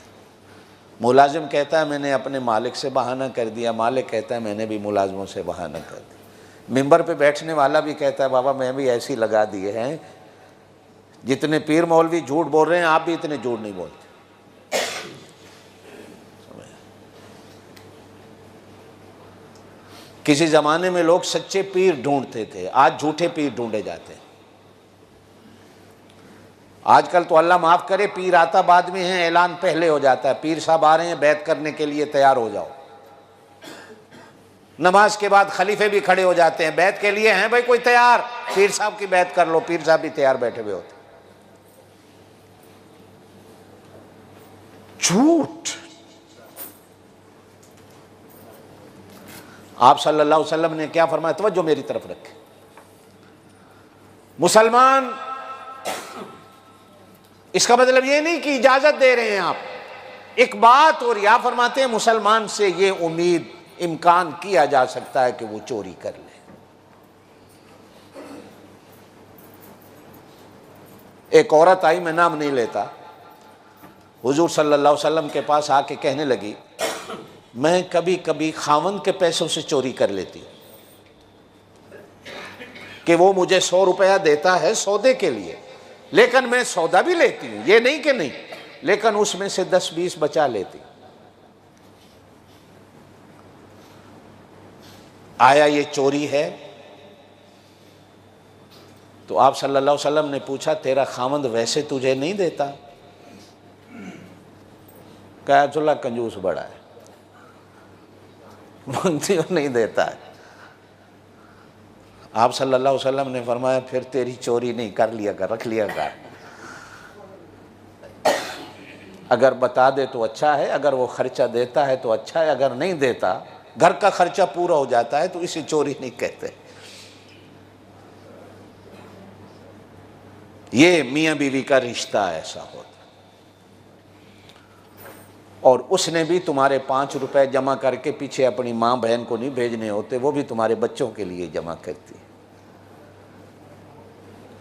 मुलाजिम कहता है मैंने अपने मालिक से बहाना कर दिया, मालिक कहता है मैंने भी मुलाजिमों से बहाना कर दिया। मिंबर पे बैठने वाला भी कहता है बाबा मैं भी ऐसे ही लगा दिए हैं। जितने पीर मौलवी झूठ बोल रहे हैं, आप भी इतने झूठ नहीं बोलते। किसी जमाने में लोग सच्चे पीर ढूंढते थे, आज झूठे पीर ढूंढे जाते हैं। आजकल तो अल्लाह माफ करे, पीर आता बाद में है, ऐलान पहले हो जाता है, पीर साहब आ रहे हैं, बैत करने के लिए तैयार हो जाओ। नमाज के बाद खलीफे भी खड़े हो जाते हैं, बैत के लिए हैं भाई कोई तैयार, पीर साहब की बैत कर लो। पीर साहब भी तैयार बैठे हुए होते। झूठ। आप सल्लल्लाहु अलैहि वसल्लम ने क्या फरमाया? तवज्जो मेरी तरफ रखे। मुसलमान, इसका मतलब ये नहीं कि इजाजत दे रहे हैं आप, एक बात और या फरमाते हैं मुसलमान से ये उम्मीद, इम्कान किया जा सकता है कि वो चोरी कर ले। एक औरत आई, मैं नाम नहीं लेता, हुजूर सल्लल्लाहु अलैहि वसल्लम के पास आके कहने लगी मैं कभी कभी खावंद के पैसों से चोरी कर लेती हूँ कि वो मुझे 100 रुपया देता है सौदे के लिए, लेकिन मैं सौदा भी लेती हूँ, ये नहीं कि नहीं, लेकिन उसमें से 10-20 बचा लेती। आया ये चोरी है? तो आप सल्लल्लाहु अलैहि वसल्लम ने पूछा तेरा खावंद वैसे तुझे नहीं देता? कहा अब्दुल्ला कंजूस बड़ा है, मंगती नहीं देता है। आप सल्लल्लाहु अलैहि वसल्लम ने फरमाया फिर तेरी चोरी नहीं, कर लिया कर, रख लिया कर। अगर बता दे तो अच्छा है, अगर वो खर्चा देता है तो अच्छा है, अगर नहीं देता, घर का खर्चा पूरा हो जाता है, तो इसे चोरी नहीं कहते। ये मियाँ बीवी का रिश्ता ऐसा होता। और उसने भी तुम्हारे 5 रुपए जमा करके पीछे अपनी माँ बहन को नहीं भेजने होते, वो भी तुम्हारे बच्चों के लिए जमा करती है।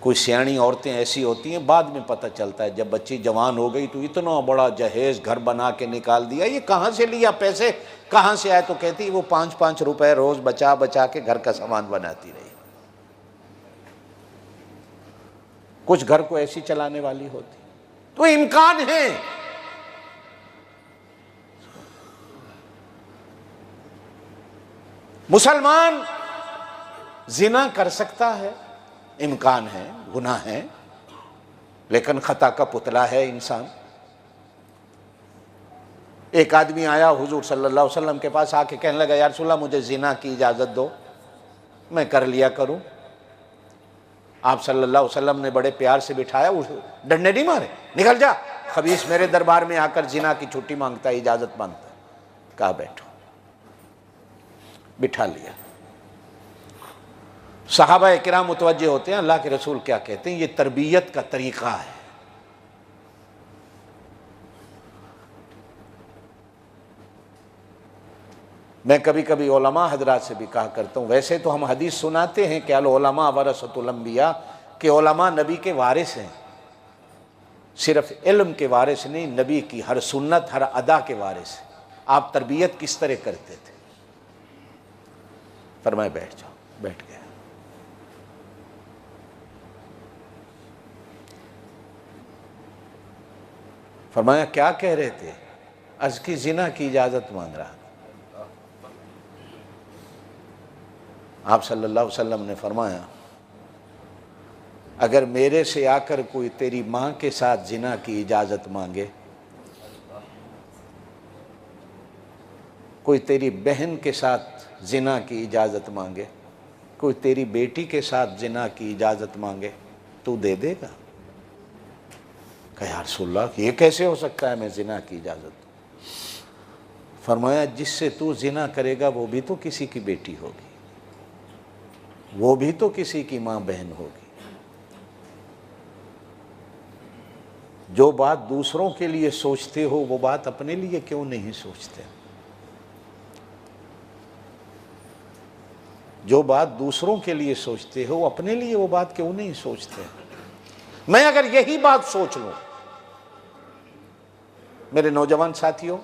कोई सियाणी औरतें ऐसी होती हैं, बाद में पता चलता है जब बच्ची जवान हो गई तो इतना बड़ा जहेज घर बना के निकाल दिया, ये कहाँ से लिया, पैसे कहाँ से आए? तो कहती वो 5-5 रुपए रोज बचा बचा के घर का सामान बनाती रही। कुछ घर को ऐसी चलाने वाली होती। तो इम्कान है, मुसलमान जिना कर सकता है, इम्कान है, गुनाह है, लेकिन खता का पुतला है इंसान। एक आदमी आया हुजूर सल्लल्लाहु अलैहि वसल्लम के पास, आके कहने लगा, या रसूलल्लाह मुझे जिना की इजाज़त दो, मैं कर लिया करूं। आप सल्लल्लाहु अलैहि वसल्लम ने बड़े प्यार से बिठाया, उस डंडे नहीं मारे, निकल जा, खबीस मेरे दरबार में आकर जिना की छुट्टी मांगता है, इजाज़त मांगता है। कहा बैठो, बिठा लिया। सहाबा किराम मुतवज्जे होते हैं, अल्लाह के रसूल क्या कहते हैं, ये तरबियत का तरीका है। मैं कभी कभी उलमा हजरात से भी कहा करता हूँ, वैसे तो हम हदीस सुनाते हैं कि अल उलमा वरसतुल अंबिया, कि उलमा नबी के वारिस हैं, सिर्फ इल्म के वारिस नहीं, नबी की हर सुन्नत हर अदा के वारिस हैं। आप तरबियत किस तरह करते थे? फरमाए बैठ जाओ, बैठ गया। फरमाया क्या कह रहे थे? अर्ज की जिना की इजाजत मांग रहा। आप सल्लल्लाहु अलैहि वसल्लम ने फरमाया, अगर मेरे से आकर कोई तेरी मां के साथ जिना की इजाजत मांगे, कोई तेरी बहन के साथ जिना की इजाजत मांगे, कोई तेरी बेटी के साथ जिना की इजाजत मांगे, तू दे देगा? कहा या रसूलल्लाह ये कैसे हो सकता है, मैं जिना की इजाजत? फरमाया जिससे तू जिना करेगा वो भी तो किसी की बेटी होगी, वो भी तो किसी की मां बहन होगी। जो बात दूसरों के लिए सोचते हो वो बात अपने लिए क्यों नहीं सोचते? जो बात दूसरों के लिए सोचते हो अपने लिए वो बात क्यों नहीं सोचते? मैं अगर यही बात सोच लूं, मेरे नौजवान साथियों,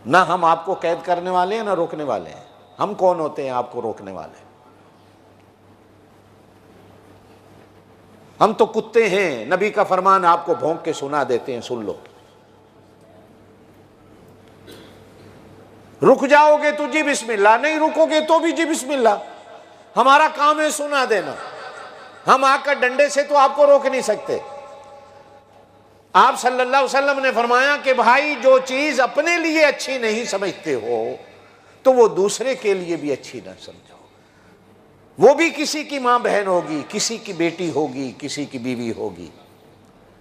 ना हम आपको कैद करने वाले हैं ना रोकने वाले हैं। हम कौन होते हैं आपको रोकने वाले? हम तो कुत्ते हैं, नबी का फरमान आपको भौंक के सुना देते हैं, सुन लो। रुक जाओगे तो जी बिस्मिल्लाह, नहीं रुकोगे तो भी जी बिस्मिल्लाह। हमारा काम है सुना देना। हम आकर डंडे से तो आपको रोक नहीं सकते। आप सल्लल्लाहु अलैहि वसल्लम ने फरमाया कि भाई जो चीज अपने लिए अच्छी नहीं समझते हो तो वो दूसरे के लिए भी अच्छी ना समझो। वो भी किसी की मां बहन होगी, किसी की बेटी होगी, किसी की बीवी होगी।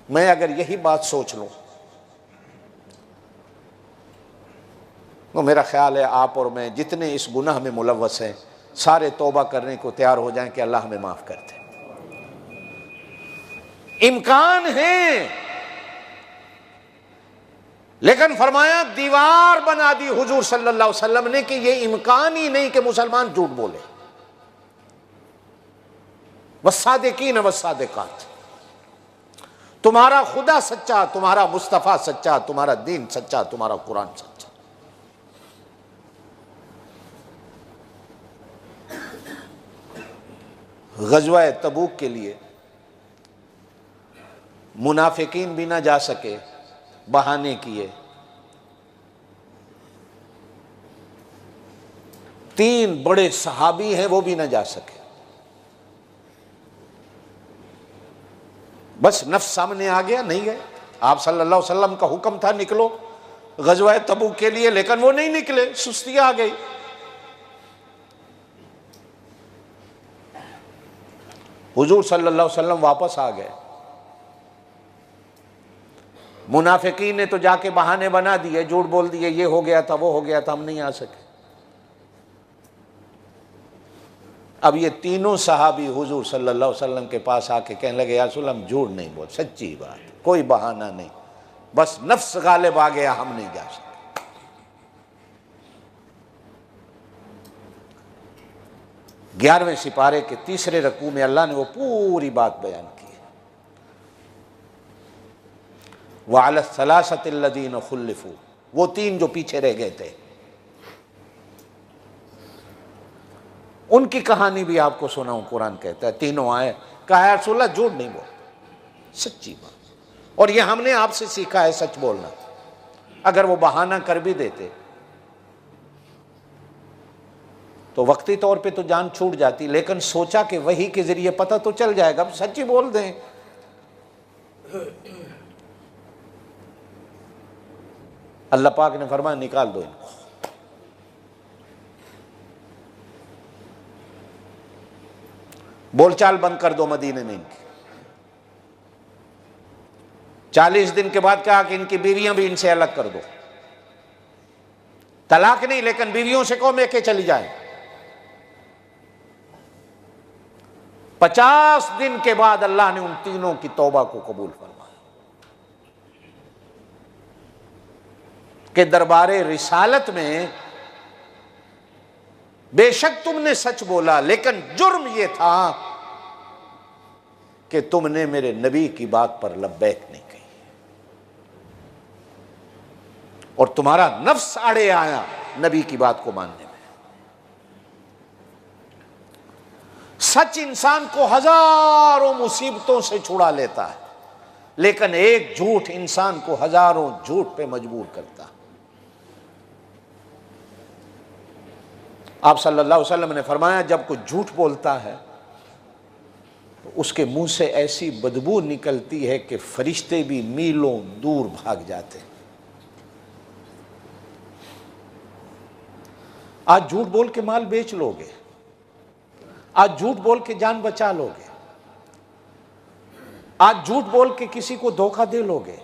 मैं अगर यही बात सोच लूं तो मेरा ख्याल है आप और मैं जितने इस गुनाह में मुलव्वस हैं सारे तौबा करने को तैयार हो जाएं कि अल्लाह हमें माफ कर दे। इम्कान है, लेकिन फरमाया दीवार बना दी हुजूर सल्लल्लाहु अलैहि वसल्लम ने कि ये इम्कान ही नहीं कि मुसलमान झूठ बोले। वस्सादिकीन वस्सादिकात, तुम्हारा खुदा सच्चा, तुम्हारा मुस्तफा सच्चा, तुम्हारा दीन सच्चा, तुम्हारा कुरान सच्चा। गज़वा तबूक के लिए मुनाफिकीन भी ना जा सके, बहाने किए। 3 बड़े सहाबी हैं वो भी ना जा सके। बस नफ्स सामने आ गया, नहीं गए। आप सल्लल्लाहु अलैहि वसल्लम का हुक्म था निकलो गज़वा तबूक के लिए, लेकिन वो नहीं निकले, सुस्ती आ गई। हुजूर सल्लल्लाहु अलैहि वसल्लम वापस आ गए। मुनाफिकीन ने तो जाके बहाने बना दिए, झूठ बोल दिए, ये हो गया था वो हो गया था, हम नहीं आ सके। अब ये तीनों सहाबी हुजूर सल्लल्लाहु अलैहि वसल्लम के पास आके कहने लगे या रसूल अल्लाह हम झूठ नहीं बोल, सच्ची बात, कोई बहाना नहीं, बस नफ्स गालिब आ गया, हम नहीं जा सकते। 11वें सिपारे के तीसरे रकू में अल्लाह ने वो पूरी बात बयान की। वअला सलासतिल्लज़ीना खुल्लिफू, वो तीन जो पीछे रह गए थे, उनकी कहानी भी आपको सुनाऊं। कुरान कहता है तीनों आए, कहा या रसूल अल्लाह झूठ नहीं बोल, सच्ची बात। और ये हमने आपसे सीखा है सच बोलना। अगर वो बहाना कर भी देते तो वक्ती तौर पे तो जान छूट जाती, लेकिन सोचा कि वही के जरिए पता तो चल जाएगा, सच्ची बोल दें। अल्लाह पाक ने फरमाया निकाल दो इनको। बोलचाल बंद कर दो मदीने में इनकी। 40 दिन के बाद कहा कि इनकी बीवियां भी इनसे अलग कर दो, तलाक नहीं, लेकिन बीवियों से कहो लेके चली जाए। 50 दिन के बाद अल्लाह ने उन तीनों की तौबा को कबूल फरमाया कि दरबारे रिसालत में बेशक तुमने सच बोला, लेकिन जुर्म यह था कि तुमने मेरे नबी की बात पर लब्बैक नहीं कही और तुम्हारा नफ्स अड़े आया नबी की बात को मानने में। सच इंसान को हजारों मुसीबतों से छुड़ा लेता है, लेकिन एक झूठ इंसान को हजारों झूठ पे मजबूर करता है। आप सल्लल्लाहु अलैहि वसल्लम ने फरमाया जब कोई झूठ बोलता है तो उसके मुंह से ऐसी बदबू निकलती है कि फरिश्ते भी मीलों दूर भाग जाते हैं। आज झूठ बोल के माल बेच लोगे, आज झूठ बोल के जान बचा लोगे, आज झूठ बोल के किसी को धोखा दे लोगे,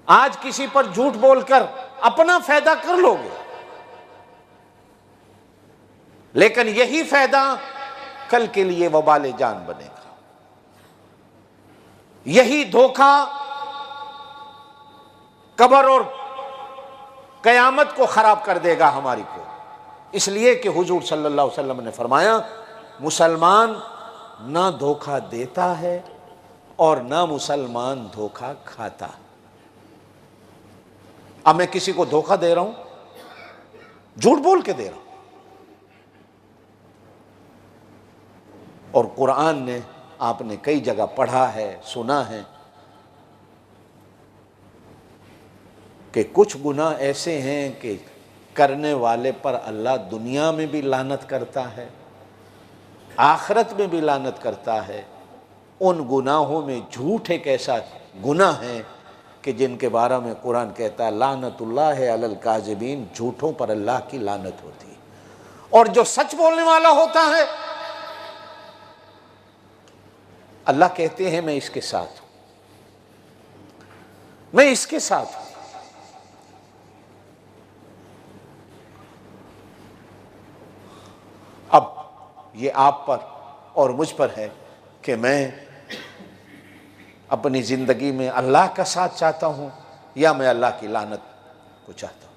आज किसी पर झूठ बोलकर अपना फायदा कर लोगे, लेकिन यही फायदा कल के लिए वबाले जान बनेगा। यही धोखा कब्र और कयामत को खराब कर देगा हमारी को। इसलिए कि हुजूर सल्लल्लाहु अलैहि वसल्लम ने फरमाया मुसलमान ना धोखा देता है और ना मुसलमान धोखा खाता। अब मैं किसी को धोखा दे रहा हूं, झूठ बोल के दे रहा हूं, और कुरान ने आपने कई जगह पढ़ा है, सुना है कि कुछ गुनाह ऐसे हैं कि करने वाले पर अल्लाह दुनिया में भी लानत करता है, आखिरत में भी लानत करता है। उन गुनाहों में झूठ एक ऐसा गुनाह है कि जिनके बारे में कुरान कहता है लानतुल्लाह अलल काज़िबीन, झूठों पर अल्लाह की लानत होती है। और जो सच बोलने वाला होता है अल्लाह कहते हैं मैं इसके साथ हूं, मैं इसके साथ हूं। अब ये आप पर और मुझ पर है कि मैं अपनी जिंदगी में अल्लाह का साथ चाहता हूं या मैं अल्लाह की लानत को चाहता हूं।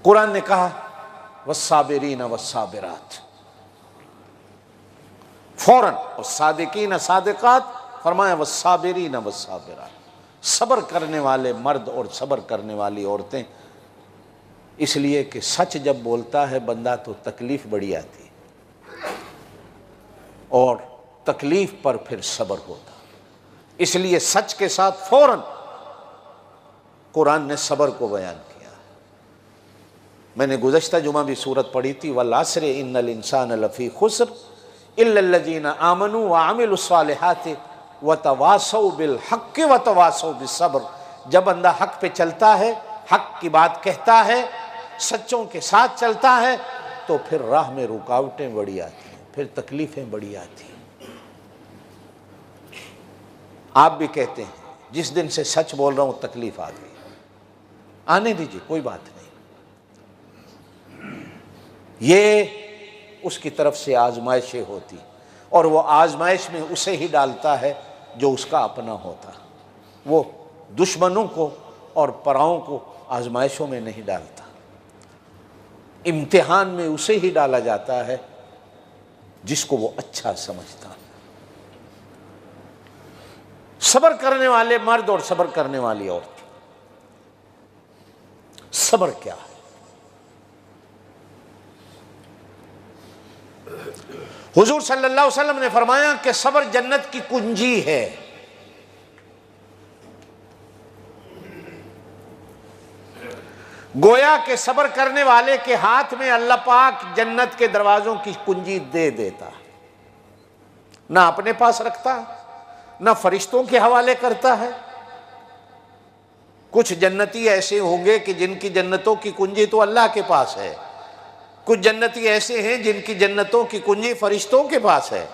कुरान ने कहा वस्साबिरीन वस्साबिरात, फौरन, और सादिकीन सादिकात फरमाया वस्साबिरीन वस्साबिरात, सब्र करने वाले मर्द और सब्र करने वाली औरतें। इसलिए कि सच जब बोलता है बंदा तो तकलीफ बड़ी आती है और तकलीफ पर फिर सब्र होता। इसलिए सच के साथ फौरन कुरान ने सब्र को बयान किया। मैंने गुज़श्ता जुमा भी सूरत पढ़ी थी वल अस्र इन्नल इंसान लफ़ी खुस्र इल्लल्लज़ीना आमनू व अमिलुस्सालिहाति व तवासौ बिल हक़्क़ि व तवासौ बिस्सब्र। जब बंदा हक पे चलता है, हक की बात कहता है, सच्चों के साथ चलता है, तो फिर राह में रुकावटें बड़ी आती हैं, फिर तकलीफें बड़ी आती हैं। आप भी कहते हैं जिस दिन से सच बोल रहा हूं तकलीफ आ गई, आने दीजिए, कोई बात नहीं। ये उसकी तरफ से आजमाइशें होती, और वो आजमाइश में उसे ही डालता है जो उसका अपना होता। वो दुश्मनों को और पराओं को आजमाइशों में नहीं डालता। इम्तिहान में उसे ही डाला जाता है जिसको वो अच्छा समझता है। सब्र करने वाले मर्द और सब्र करने वाली औरत, सब्र क्या है? हुजूर सल्लल्लाहु अलैहि वसल्लम ने फरमाया कि सब्र जन्नत की कुंजी है। गोया के सब्र करने वाले के हाथ में अल्लाह पाक जन्नत के दरवाजों की कुंजी दे देता, ना अपने पास रखता, ना फरिश्तों के हवाले करता है। कुछ जन्नती ऐसे होंगे कि जिनकी जन्नतों की कुंजी तो अल्लाह के पास है, कुछ जन्नती ऐसे हैं जिनकी जन्नतों की कुंजी फरिश्तों के पास है,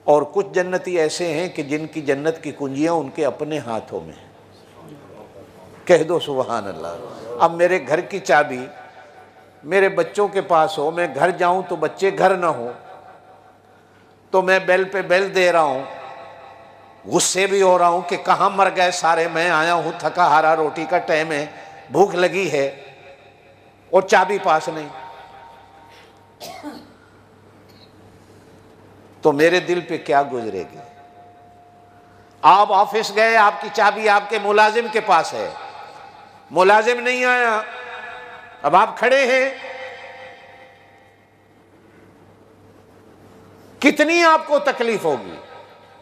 और कुछ जन्नती ऐसे हैं कि जिनकी जन्नत की कुंजियां उनके अपने हाथों में है। कह दो सुभान अल्लाह। अब मेरे घर की चाबी मेरे बच्चों के पास हो, मैं घर जाऊं तो बच्चे घर ना हो, तो मैं बेल पे बेल दे रहा हूं, गुस्से भी हो रहा हूं कि कहां मर गए सारे, मैं आया हूं थका हारा, रोटी का टाइम है, भूख लगी है, और चाबी पास नहीं, तो मेरे दिल पे क्या गुजरेगी? आप ऑफिस गए, आपकी चाबी आपके मुलाजिम के पास है, मुलाजिम नहीं आया, अब आप खड़े हैं, कितनी आपको तकलीफ होगी।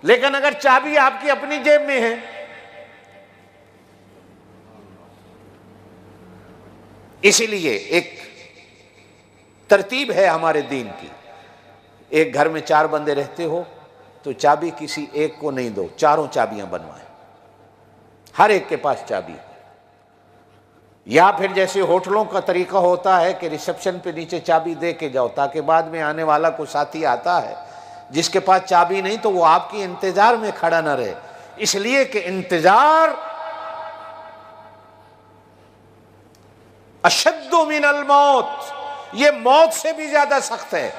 लेकिन अगर चाबी आपकी अपनी जेब में है, इसीलिए एक तरतीब है हमारे दीन की, एक घर में 4 बंदे रहते हो तो चाबी किसी एक को नहीं दो, चारों चाबियां बनवाएं, हर एक के पास चाबी। या फिर जैसे होटलों का तरीका होता है कि रिसेप्शन पे नीचे चाबी दे के जाओ, ताकि बाद में आने वाला कोई साथी आता है जिसके पास चाबी नहीं तो वो आपकी इंतजार में खड़ा ना रहे, इसलिए कि इंतजार अशद्दु मिनल मौत, ये मौत से भी ज्यादा सख्त है।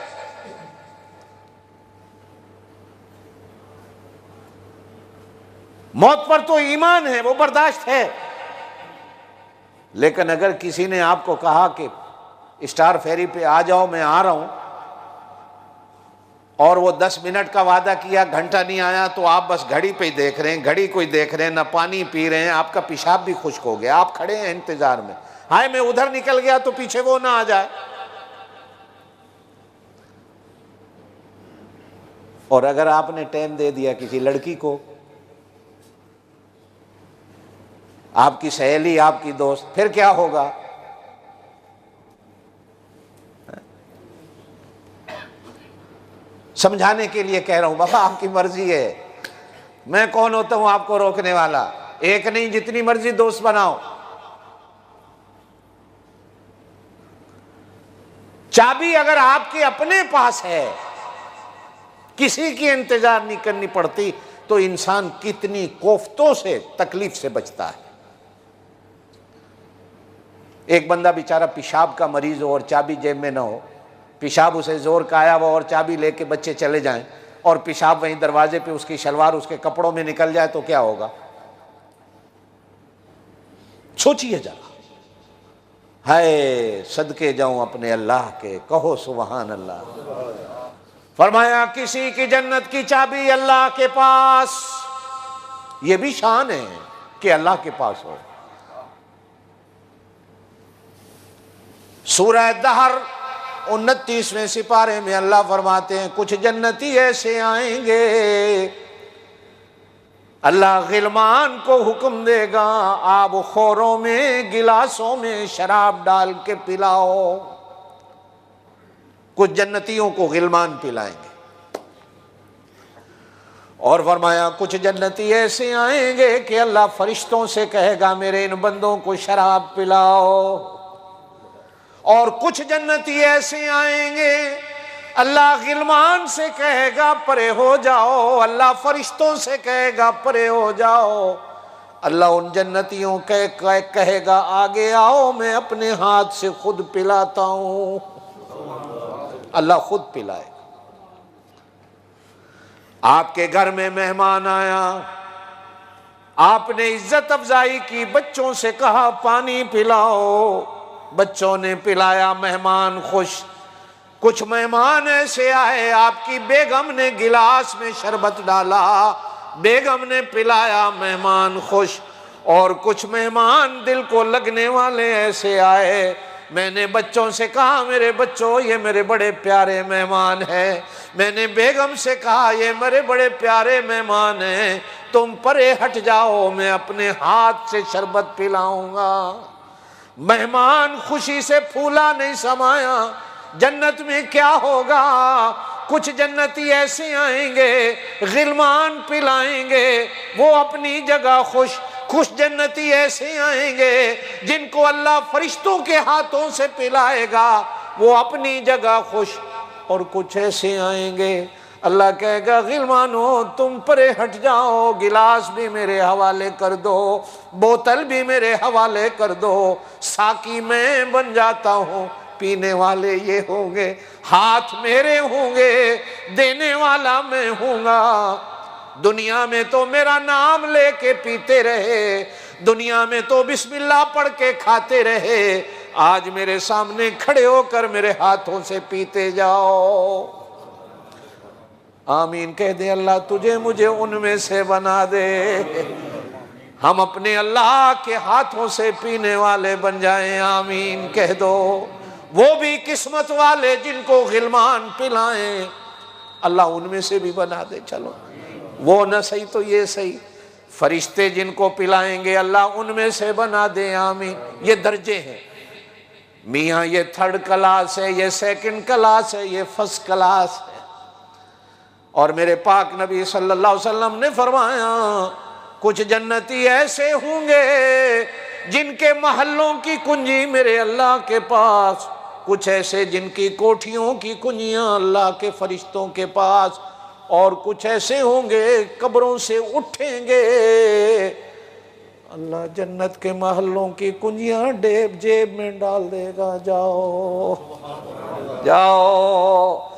मौत पर तो ईमान है, वो बर्दाश्त है, लेकिन अगर किसी ने आपको कहा कि स्टार फेरी पे आ जाओ, मैं आ रहा हूं, और वो 10 मिनट का वादा किया, घंटा नहीं आया, तो आप बस घड़ी पे ही देख रहे हैं, घड़ी कोई देख रहे हैं, ना पानी पी रहे हैं, आपका पेशाब भी खुश्क हो गया, आप खड़े हैं इंतजार में, हाय मैं उधर निकल गया तो पीछे वो ना आ जाए। और अगर आपने टाइम दे दिया किसी लड़की को, आपकी सहेली, आपकी दोस्त, फिर क्या होगा? समझाने के लिए कह रहा हूं, बाबा आपकी मर्जी है, मैं कौन होता हूं आपको रोकने वाला। एक नहीं, जितनी मर्जी दोस्त बनाओ। चाबी अगर आपके अपने पास है, किसी की इंतजार नहीं करनी पड़ती, तो इंसान कितनी कोफ्तों से, तकलीफ से बचता है। एक बंदा बेचारा पेशाब का मरीज हो और चाबी जेब में ना हो, पेशाब उसे जोर का आया हुआ और चाबी लेके बच्चे चले जाएं, और पेशाब वहीं दरवाजे पे, उसकी शलवार उसके कपड़ों में निकल जाए, तो क्या होगा? सोचिए जरा। हाय सदके जाऊं अपने अल्लाह के, कहो सुभान अल्लाह। फरमाया किसी की जन्नत की चाबी अल्लाह के पास, यह भी शान है कि अल्लाह के पास हो। सूरह दहर 29वें सिपारे में अल्लाह फरमाते हैं, कुछ जन्नती ऐसे आएंगे, अल्लाह गिलमान को हुक्म देगा, आब खोरों में, गिलासों में शराब डाल के पिलाओ। कुछ जन्नतियों को गिलमान पिलाएंगे। और फरमाया कुछ जन्नती ऐसे आएंगे कि अल्लाह फरिश्तों से कहेगा, मेरे इन बंदों को शराब पिलाओ। और कुछ जन्नती ऐसे आएंगे, अल्लाह गिलमान से कहेगा परे हो जाओ, अल्लाह फरिश्तों से कहेगा परे हो जाओ। अल्लाह उन जन्नतियों कहेगा आगे आओ, मैं अपने हाथ से खुद पिलाता हूं। अल्लाह खुद पिलाए। आपके घर में मेहमान आया, आपने इज्जत अफजाई की, बच्चों से कहा पानी पिलाओ, बच्चों ने पिलाया, मेहमान खुश। कुछ मेहमान ऐसे आए, आपकी बेगम ने गिलास में शरबत डाला, बेगम ने पिलाया, मेहमान खुश। और कुछ मेहमान दिल को लगने वाले ऐसे आए, मैंने बच्चों से कहा मेरे बच्चों ये मेरे बड़े प्यारे मेहमान हैं, मैंने बेगम से कहा ये मेरे बड़े प्यारे मेहमान हैं, तुम परे हट जाओ, मैं अपने हाथ से शरबत पिलाऊंगा। मेहमान खुशी से फूला नहीं समाया। जन्नत में क्या होगा, कुछ जन्नती ऐसे आएंगे, गिलमान पिलाएंगे, वो अपनी जगह खुश। खुश जन्नती ऐसे आएंगे जिनको अल्लाह फरिश्तों के हाथों से पिलाएगा, वो अपनी जगह खुश। और कुछ ऐसे आएंगे अल्लाह कहेगा गिलमानो तुम परे हट जाओ, गिलास भी मेरे हवाले कर दो, बोतल भी मेरे हवाले कर दो, साकी मैं बन जाता हूँ, पीने वाले ये होंगे, हाथ मेरे होंगे, देने वाला मैं हूँगा। दुनिया में तो मेरा नाम लेके पीते रहे, दुनिया में तो बिस्मिल्लाह पढ़ के खाते रहे, आज मेरे सामने खड़े होकर मेरे हाथों से पीते जाओ। आमीन कह दे। अल्लाह तुझे मुझे उनमें से बना दे, हम अपने अल्लाह के हाथों से पीने वाले बन जाएं। आमीन कह दो। वो भी किस्मत वाले जिनको गिलमान पिलाएं, अल्लाह उनमें से भी बना दे। चलो वो न सही तो ये सही, फरिश्ते जिनको पिलाएंगे अल्लाह उनमें से बना दे। आमीन। ये दर्जे हैं मियाँ, ये थर्ड क्लास है, ये सेकंड क्लास है, ये फर्स्ट क्लास है। और मेरे पाक नबी सल्लल्लाहु अलैहि वसल्लम ने फरमाया कुछ जन्नती ऐसे होंगे जिनके महलों की कुंजी मेरे अल्लाह के पास, कुछ ऐसे जिनकी कोठियों की कुंजियां अल्लाह के फरिश्तों के पास, और कुछ ऐसे होंगे कब्रों से उठेंगे, अल्लाह जन्नत के महलों की कुंजियां जेब में डाल देगा। जाओ जाओ,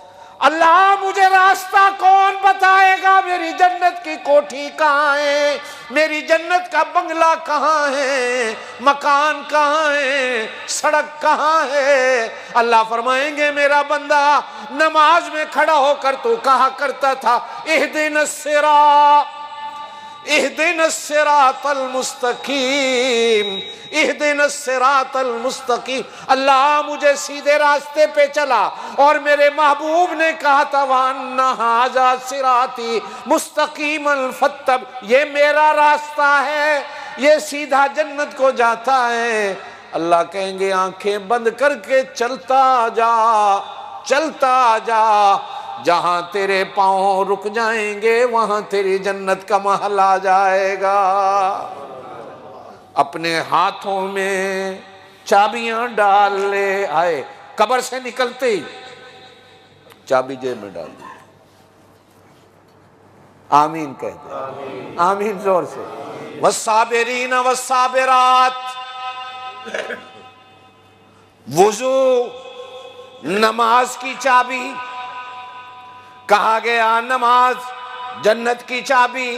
अल्लाह मुझे रास्ता कौन बताएगा, मेरी जन्नत की कोठी कहाँ है, मेरी जन्नत का बंगला कहाँ है, मकान कहाँ है, सड़क कहाँ है। अल्लाह फरमाएंगे मेरा बंदा नमाज में खड़ा होकर तू कहा करता था इहदिनस सिरातल मुस्तकीम, इहदिनस सिरातल मुस्तकीम। अल्लाह मुझे सीधे रास्ते पे चला, और मेरे महबूब ने कहा था वन्ना हाजा सिराती मुस्तकीमल फत्तब, ये मेरा रास्ता है, ये सीधा जन्नत को जाता है। अल्लाह कहेंगे आंखें बंद करके चलता जा, चलता जा, जहां तेरे पांव रुक जाएंगे वहां तेरी जन्नत का महल आ जाएगा। अपने हाथों में चाबियां डाल ले आए, कब्र से निकलते ही चाबी जेब में डाल दी। आमीन कह दे। आमीन जोर से। वस्साबिरीन वस्साबिरात, वुजू नमाज की चाबी, कहा गया नमाज जन्नत की चाबी।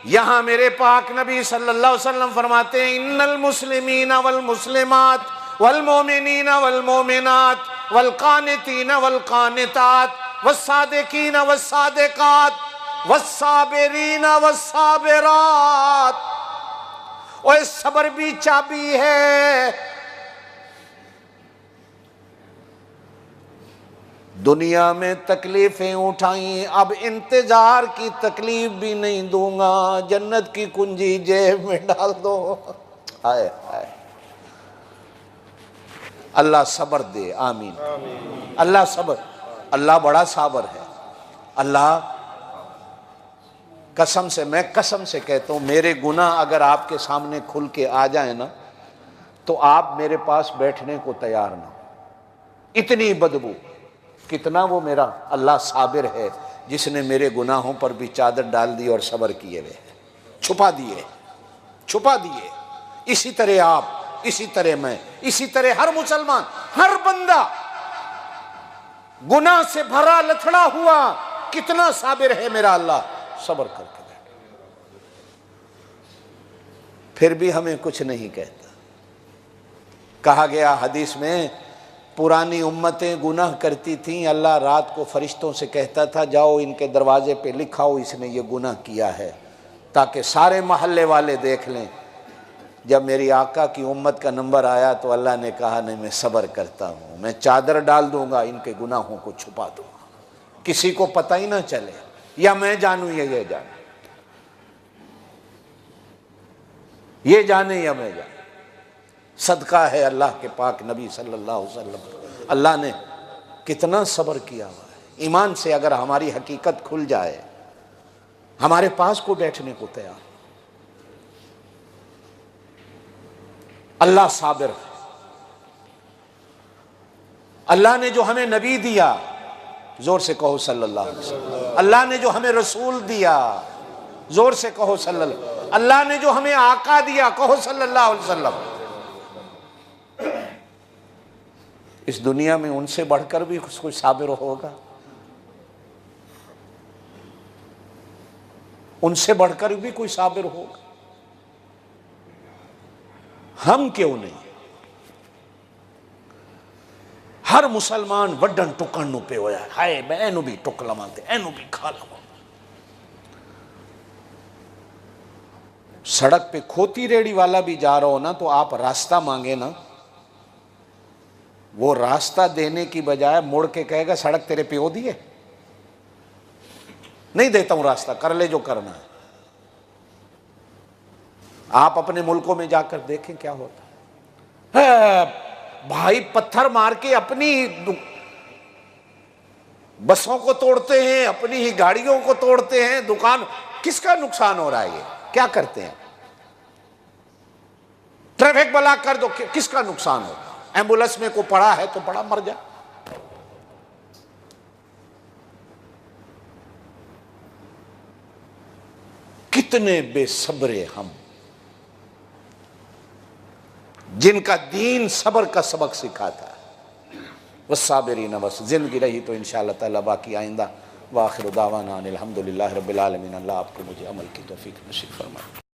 यहां मेरे पाक नबी सल्लल्लाहु अलैहि वसल्लम फरमाते हैं इन्नल मुस्लिमीन वल मुस्लिमात वल मोमिनीन वल मोमिनात वल कानितीन वल कानितात वस्सादिकीन वस्सादिकात वस्साबिरीन वस्साबिरात। और सब्र भी चाबी है। दुनिया में तकलीफें उठाई, अब इंतजार की तकलीफ भी नहीं दूंगा, जन्नत की कुंजी जेब में डाल दो। हाय हाय, अल्लाह सब्र दे। आमीन। अल्लाह सब्र, अल्लाह बड़ा साबर है। अल्लाह कसम से, मैं कसम से कहता हूं, मेरे गुनाह अगर आपके सामने खुल के आ जाए ना, तो आप मेरे पास बैठने को तैयार ना। इतनी बदबू, कितना वो मेरा अल्लाह साबिर है जिसने मेरे गुनाहों पर भी चादर डाल दी और सब्र किए हुए छुपा दिए। छुपा दिए। इसी तरह आप, इसी तरह मैं, इसी तरह हर मुसलमान, हर बंदा गुनाह से भरा लथड़ा हुआ कितना साबिर है मेरा अल्लाह, सब्र करके बैठे, फिर भी हमें कुछ नहीं कहता। कहा गया हदीस में, पुरानी उम्मतें गुनाह करती थीं, अल्लाह रात को फरिश्तों से कहता था जाओ इनके दरवाजे पे लिखाओ इसने ये गुनाह किया है, ताकि सारे मोहल्ले वाले देख लें। जब मेरी आका की उम्मत का नंबर आया तो अल्लाह ने कहा नहीं, मैं सब्र करता हूँ, मैं चादर डाल दूंगा, इनके गुनाहों को छुपा दूंगा, किसी को पता ही ना चले, या मैं जानूं या ये जाने, ये जाने या मैं जाने। सदका है अल्लाह के पाक नबी सल्लल्लाहु अलैहि वसल्लम, अल्लाह ने कितना सब्र किया हुआ है। ईमान से अगर हमारी हकीकत खुल जाए, हमारे पास को बैठने को तैयार। अल्लाह साबिर है। अल्लाह ने जो हमें नबी दिया, जोर से कहो सल्लल्लाहु अलैहि वसल्लम। अल्लाह ने जो हमें रसूल दिया, जोर से कहो सल्लल्लाहु। अल्लाह ने जो हमें आका दिया, कहो सल्लल्लाहु अलैहि वसल्लम। इस दुनिया में उनसे बढ़कर भी कोई साबिर होगा? उनसे बढ़कर भी कोई साबिर होगा? हम क्यों नहीं? हर मुसलमान वड्डन टुकन पे होया हाय, मैं एनू भी टुक लवांदे, एनू भी खा लवां। सड़क पे खोती रेड़ी वाला भी जा रहा हो ना, तो आप रास्ता मांगे ना, वो रास्ता देने की बजाय मुड़ के कहेगा सड़क तेरे प्यो दी है, नहीं देता हूं रास्ता, कर ले जो करना है। आप अपने मुल्कों में जाकर देखें क्या होता है। भाई पत्थर मार के अपनी बसों को तोड़ते हैं, अपनी ही गाड़ियों को तोड़ते हैं, दुकान, किसका नुकसान हो रहा है? ये क्या करते हैं? ट्रैफिक ब्लॉक कर दो, किसका नुकसान हो? एम्बुलेंस में को पड़ा है तो पड़ा, मर जा। कितने बेसब्रे हम, जिनका दीन सब्र का सबक सिखाता है। वस्साबिरीन, बस जिंदगी रही तो इंशाअल्लाह ताला बाकी आइंदा। वाखिर दावाना अनिल हम्दुलिल्लाहि रब्बिल आलमीन। अल्लाह आपको मुझे अमल की तौफीक नसीब फरमाए।